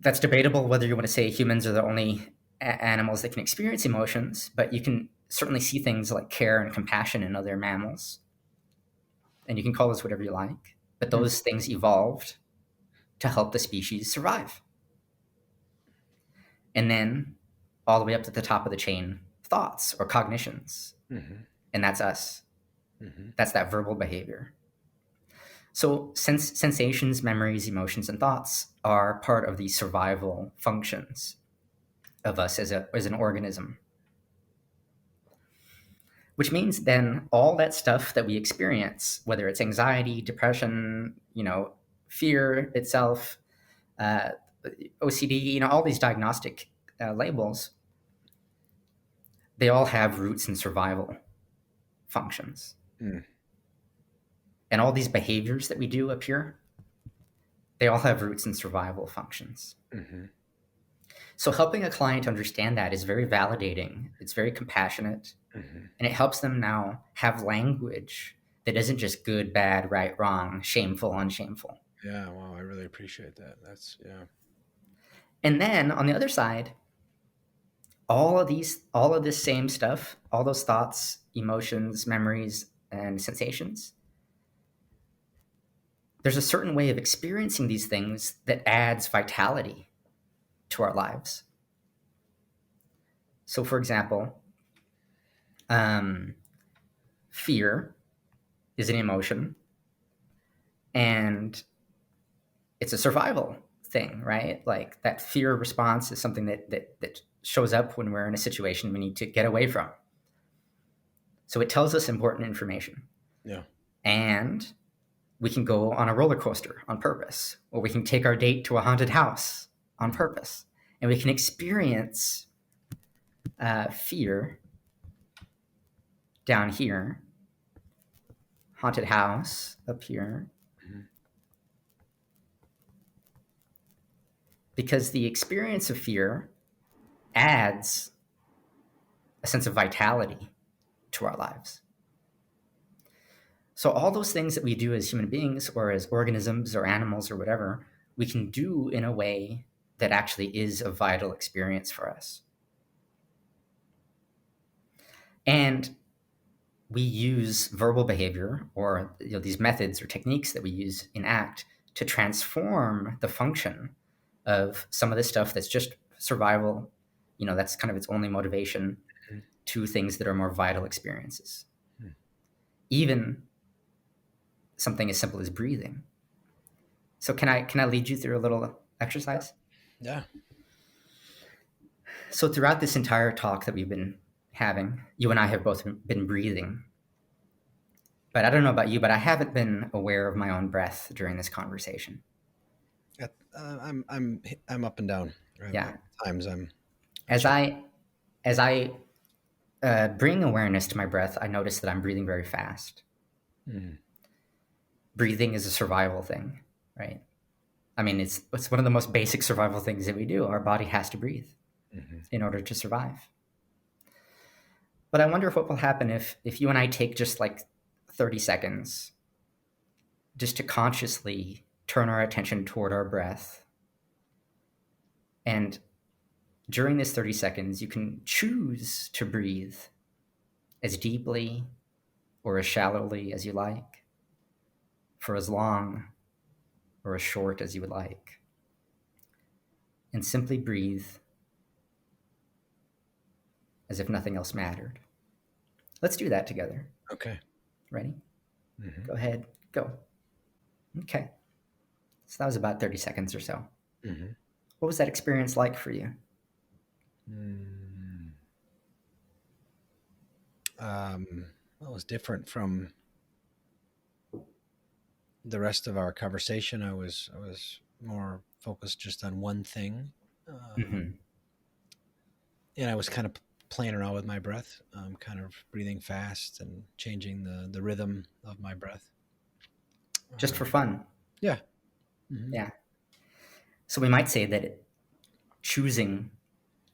that's debatable whether you want to say humans are the only animals that can experience emotions, but you can certainly see things like care and compassion in other mammals. And you can call this whatever you like, but those things evolved to help the species survive. And then all the way up to the top of the chain, thoughts or cognitions. Mm-hmm. And that's us. Mm-hmm. That's that verbal behavior. So sensations, memories, emotions, and thoughts are part of the survival functions of us as an organism. Which means then all that stuff that we experience, whether it's anxiety, depression, fear itself, OCD, all these diagnostic labels, they all have roots in survival functions. Mm. And all these behaviors that we do up here, they all have roots in survival functions. Mm-hmm. So helping a client understand that is very validating. It's very compassionate. Mm-hmm. And it helps them now have language that isn't just good, bad, right, wrong, shameful, unshameful. Yeah, wow, I really appreciate that. That's, yeah. And then on the other side, all of this same stuff, all those thoughts, emotions, memories, and sensations, there's a certain way of experiencing these things that adds vitality to our lives. So, for example, fear is an emotion, and it's a survival thing, right? Like that fear response is something that shows up when we're in a situation we need to get away from. So it tells us important information. Yeah. And we can go on a roller coaster on purpose, or we can take our date to a haunted house on purpose, and we can experience fear down here, haunted house up here, because the experience of fear adds a sense of vitality to our lives. So all those things that we do as human beings or as organisms or animals or whatever, we can do in a way that actually is a vital experience for us. And we use verbal behavior or these methods or techniques that we use in ACT to transform the function of some of this stuff that's just survival, that's kind of its only motivation, to things that are more vital experiences. Even something as simple as breathing. So can I lead you through a little exercise? Yeah. So throughout this entire talk that we've been having, you and I have both been breathing. But I don't know about you, but I haven't been aware of my own breath during this conversation. I'm up and down. Right? Yeah. Times as I bring awareness to my breath, I notice that I'm breathing very fast. Mm. Breathing is a survival thing, right? I mean, it's one of the most basic survival things that we do. Our body has to breathe. in order to survive. But I wonder what will happen if you and I take just like 30 seconds just to consciously turn our attention toward our breath. And during this 30 seconds, you can choose to breathe as deeply or as shallowly as you like, for as long or as short as you would like. And simply breathe as if nothing else mattered. Let's do that together. Okay. Ready? Mm-hmm. Go ahead. Go. Okay. So that was about 30 seconds or so. Mm-hmm. What was that experience like for you? Well, it was different from the rest of our conversation. I was more focused just on one thing, and I was kind of playing around with my breath, kind of breathing fast and changing the rhythm of my breath, just for fun. Yeah. Yeah. So we might say that choosing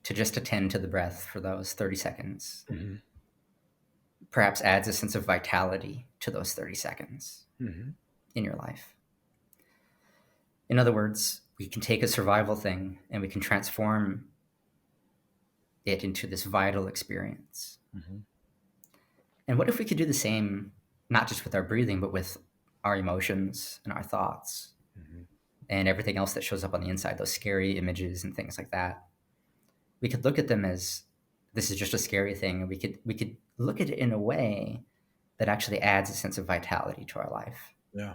to just attend to the breath for those 30 seconds perhaps adds a sense of vitality to those 30 seconds in your life. In other words, we can take a survival thing and we can transform it into this vital experience. And what if we could do the same, not just with our breathing, but with our emotions and our thoughts and everything else that shows up on the inside, those scary images and things like that? We could look at them as this is just a scary thing, and we could look at it in a way that actually adds a sense of vitality to our life. Yeah.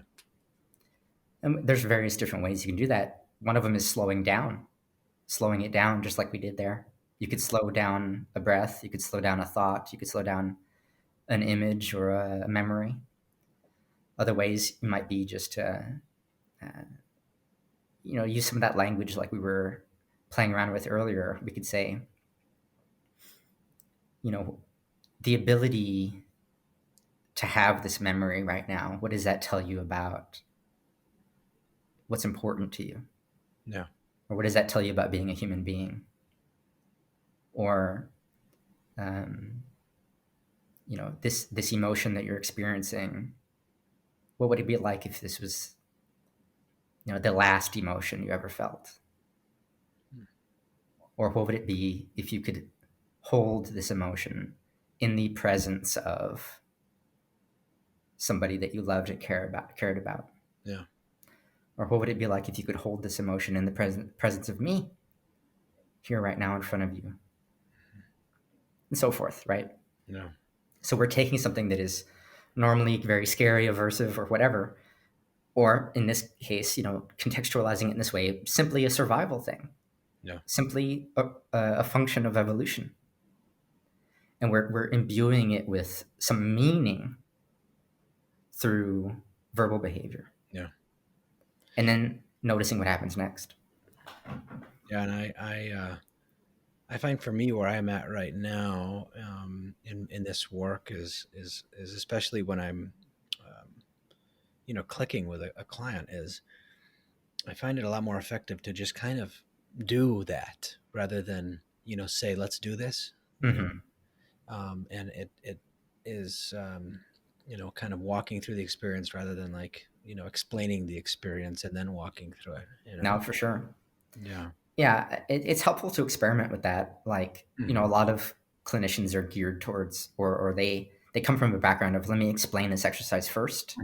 And there's various different ways you can do that. One of them is slowing it down just like we did there. You could slow down a breath, you could slow down a thought, you could slow down an image or a memory. Other ways might be just to use some of that language like we were playing around with earlier. We could say, the ability to have this memory right now, what does that tell you about what's important to you? Yeah. Or what does that tell you about being a human being? Or, this emotion that you're experiencing, what would it be like if this was, the last emotion you ever felt? Or what would it be if you could hold this emotion in the presence of somebody that you loved and cared about? Yeah. Or what would it be like if you could hold this emotion in the presence of me here right now in front of you? And so forth, right? Yeah. So we're taking something that is normally very scary, aversive, or whatever, or in this case, contextualizing it in this way, simply a survival thing. Yeah. Simply a function of evolution. And we're imbuing it with some meaning through verbal behavior. Yeah. And then noticing what happens next. Yeah, and I find for me where I'm at right now in this work is especially when I'm clicking with a client, is I find it a lot more effective to just kind of do that rather than say let's do this. And it is kind of walking through the experience rather than like explaining the experience and then walking through it. No, for sure. Yeah, it's helpful to experiment with that. Like a lot of clinicians are geared towards, or they come from a background of, let me explain this exercise first,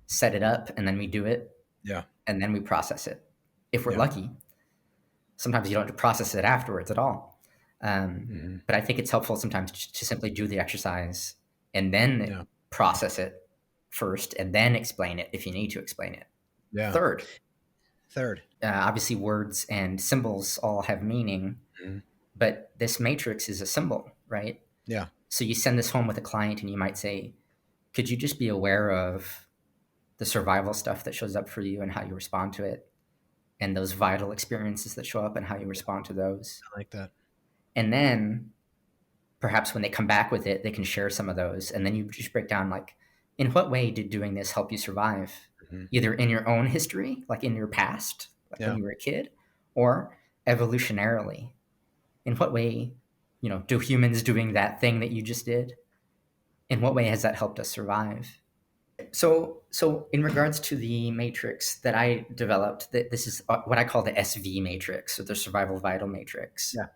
set it up, and then we do it. Yeah. And then we process it if we're lucky. Sometimes you don't process it afterwards at all. But I think it's helpful sometimes to simply do the exercise and then process it first, and then explain it if you need to explain it. Yeah. Third. Obviously, words and symbols all have meaning, but this matrix is a symbol, right? Yeah. So you send this home with a client and you might say, could you just be aware of the survival stuff that shows up for you and how you respond to it, and those vital experiences that show up and how you respond to those? I like that. And then perhaps when they come back with it, they can share some of those. And then you just break down, like, in what way did doing this help you survive? Either in your own history, like in your past, like when you were a kid, or evolutionarily. In what way, do humans doing that thing that you just did, in what way has that helped us survive? So in regards to the matrix that I developed, this is what I call the SV matrix, or the survival vital matrix. Yeah.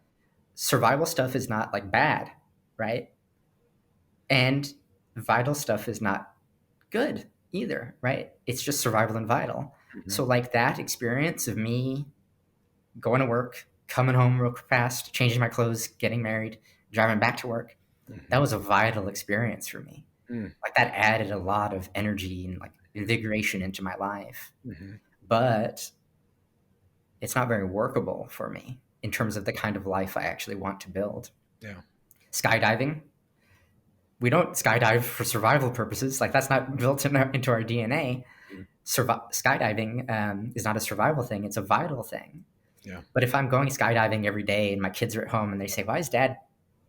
Survival stuff is not like bad, right? And vital stuff is not good either, right? It's just survival and vital. Mhm. So like that experience of me going to work, coming home real fast, changing my clothes, getting married, driving back to work, that Mhm. was a vital experience for me. Mm. Like that added a lot of energy and like invigoration into my life. Mhm. But it's not very workable for me in terms of the kind of life I actually want to build. Yeah. Skydiving, we don't skydive for survival purposes. Like that's not built into our DNA. Mm. Skydiving is not a survival thing; it's a vital thing. Yeah. But if I'm going skydiving every day and my kids are at home and they say, "Why is Dad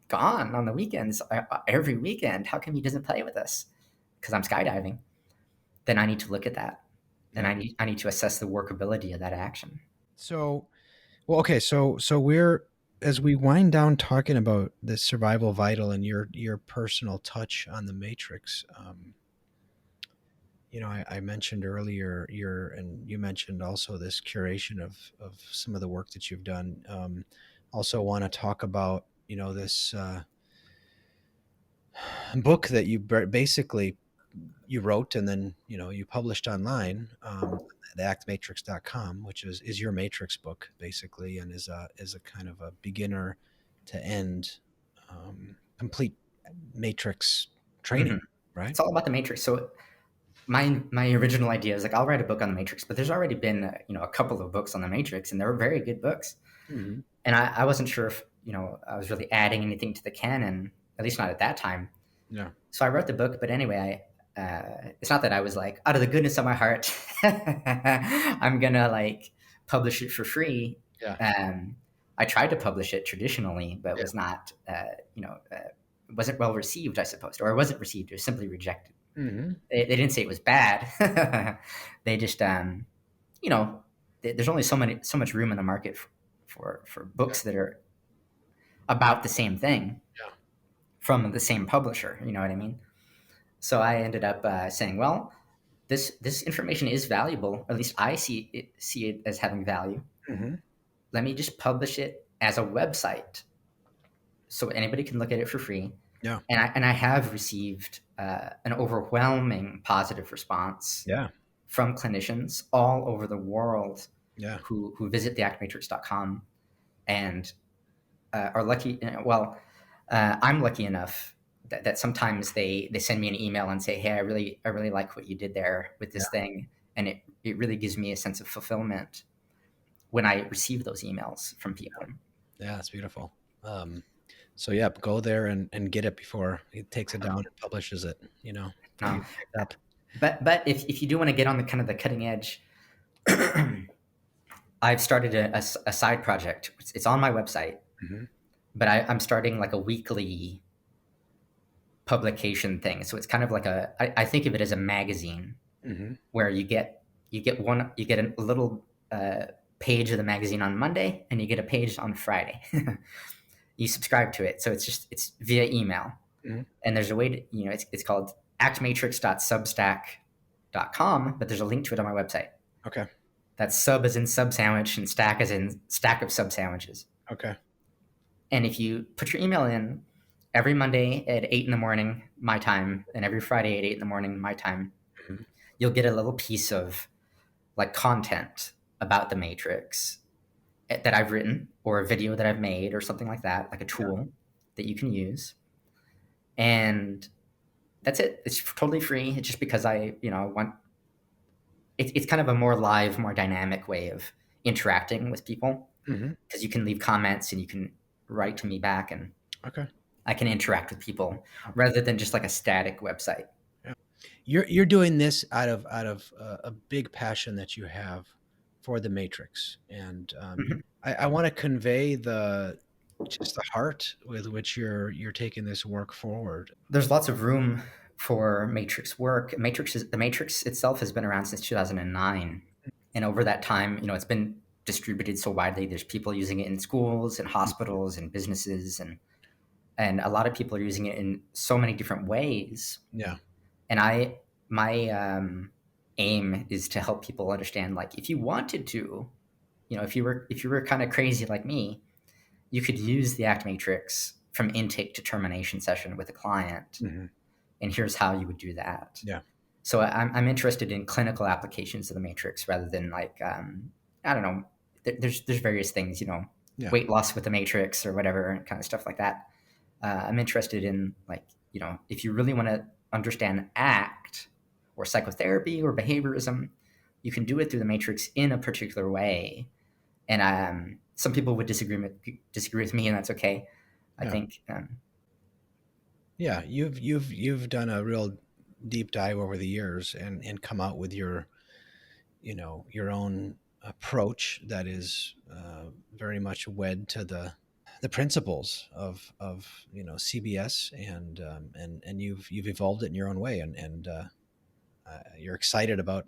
gone on the weekends every weekend? How come he doesn't play with us?" Because I'm skydiving. Then I need to look at that, and Yeah. I need to assess the workability of that action. So, well, okay. So we're as we wind down talking about the survival vital and your personal touch on the matrix. I mentioned earlier and you mentioned also this curation of some of the work that you've done. Also want to talk about, this book that you basically you wrote and then, you published online, at actmatrix.com, which is your matrix book basically, and is a kind of a beginner to end, complete matrix Mm-hmm. training, right? It's all about the matrix. So my original idea is like I'll write a book on the Matrix, but there's already been a couple of books on the Matrix, and they're very good books. Hmm. And I wasn't sure if I was really adding anything to the canon, at least not at that time. Yeah. So I wrote the book, but anyway, it's not that I was like out of the goodness of my heart, I'm gonna like publish it for free. Yeah. I tried to publish it traditionally, but Yeah. was not, wasn't well received, I suppose, or it wasn't received; it was simply rejected. Hmm. They didn't say it was bad. They just, you know, there's only so much room in the market for Yeah. books that are about the same thing Yeah. from the same publisher. You know what I mean? So I ended up saying, well, this information is valuable. At least I see it as having value. Hmm. Let me just publish it as a website so anybody can look at it for free. Yeah. And I have received an overwhelming positive response Yeah. from clinicians all over the world Yeah. who visit theactmatrix.com and are lucky. I'm lucky enough that sometimes they send me an email and say, "Hey, I really like what you did there with Yeah. this thing," and it really gives me a sense of fulfillment when I receive those emails from people. Yeah. That's beautiful. So yeah, go there and get it before he takes it down and publishes it, to No, be picked up. but if you do want to get on the kind of the cutting edge, I've started a side project. It's on my website, Hmm. but I'm starting like a weekly publication thing. So it's kind of like I think of it as a magazine Hmm. where you get a little page of the magazine on Monday and you get a page on Friday. You subscribe to it, so it's via email, Hmm. and there's a way to it's called actmatrix.substack.com, but there's a link to it on my website. Okay. That's sub as in sub sandwich and stack as in stack of sub sandwiches. Okay. And if you put your email in every Monday at 8 in the morning, my time, and every Friday at 8 in the morning, my time, Hmm. you'll get a little piece of like content about the Matrix that I've written or a video that I've made or something like that, like a Yeah. tool that you can use. And that's it. It's totally free. It's just because I want it's kind of a more live, more dynamic way of interacting with people Hmm. because you can leave comments and you can write to me back and Okay. I can interact with people rather than just like a static website. Yeah. You're doing this out of a big passion that you have for the Matrix, and Mhm. I want to convey just the heart with which you're taking this work forward. There's lots of room for Matrix work. The Matrix itself has been around since 2009, and over that time, it's been distributed so widely. There's people using it in schools and hospitals and businesses, and a lot of people are using it in so many different ways. Yeah. And my aim is to help people understand, like, if you wanted to, if you were kind of crazy like me, you could use the Act Matrix from intake to termination session with a client, Mm-hmm. and here's how you would do that. Yeah. So I'm interested in clinical applications of the Matrix rather than, like, I don't know. There's various things, Yeah. weight loss with the Matrix or whatever, kind of stuff like that. I'm interested in, like, if you really want to understand ACT or psychotherapy or behaviorism, you can do it through the Matrix in a particular way. And some people would disagree with me, and that's okay. I Yeah. think. Yeah, you've done a real deep dive over the years and come out with your own approach that is very much wed to the principles of CBS, and you've evolved it in your own way, and you're excited about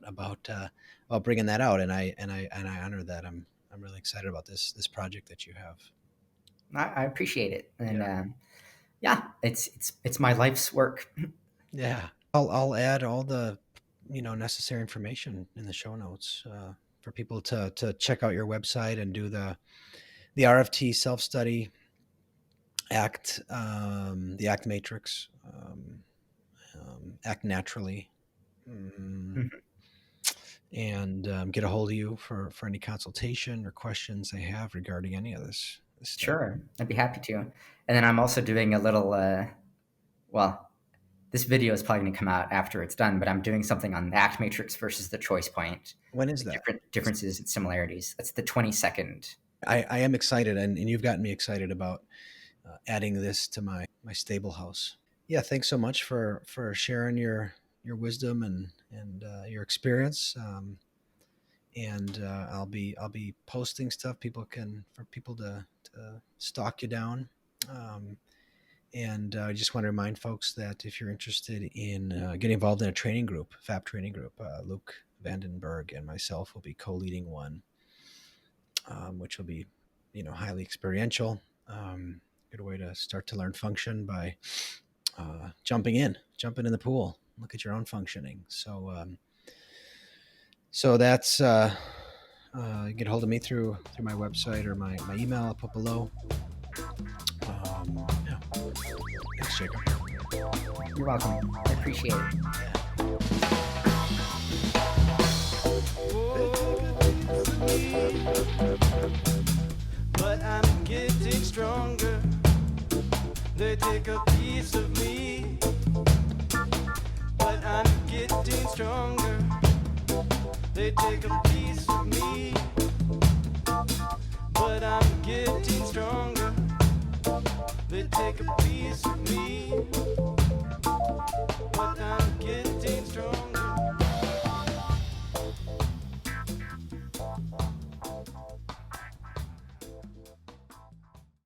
bringing that out, and I honor that. I'm really excited about this project that you have. I appreciate it, and yeah, it's my life's work. Yeah, I'll add all the necessary information in the show notes for people to check out your website and do the RFT self study, ACT, the ACT Matrix, ACT Naturally, Mhm. and get a hold of you for any consultation or questions they have regarding any of this stuff. Sure, I'd be happy to. And then I'm also doing a little. Well, this video is probably going to come out after it's done, but I'm doing something on the Act Matrix versus the choice point. When is Like, that? different differences and similarities. That's the 22nd. I am excited, and you've gotten me excited about adding this to my stable house. Yeah, thanks so much for sharing your wisdom and your experience. And I'll be posting stuff for people to stalk you down. And I just want to remind folks that if you're interested in getting involved in a training group, FAP training group, Luke Vandenberg and myself will be co-leading one, which will be, highly experiential. Good way to start to learn function by jumping in the pool, look at your own functioning. So that's you get a hold of me through my website or my email I'll put below. Yeah. Thanks, Jacob. You're welcome. I appreciate it. But I'm getting stronger. They take a piece of me. But I'm getting stronger. They take a piece of me. But I'm getting stronger. They take a piece of me.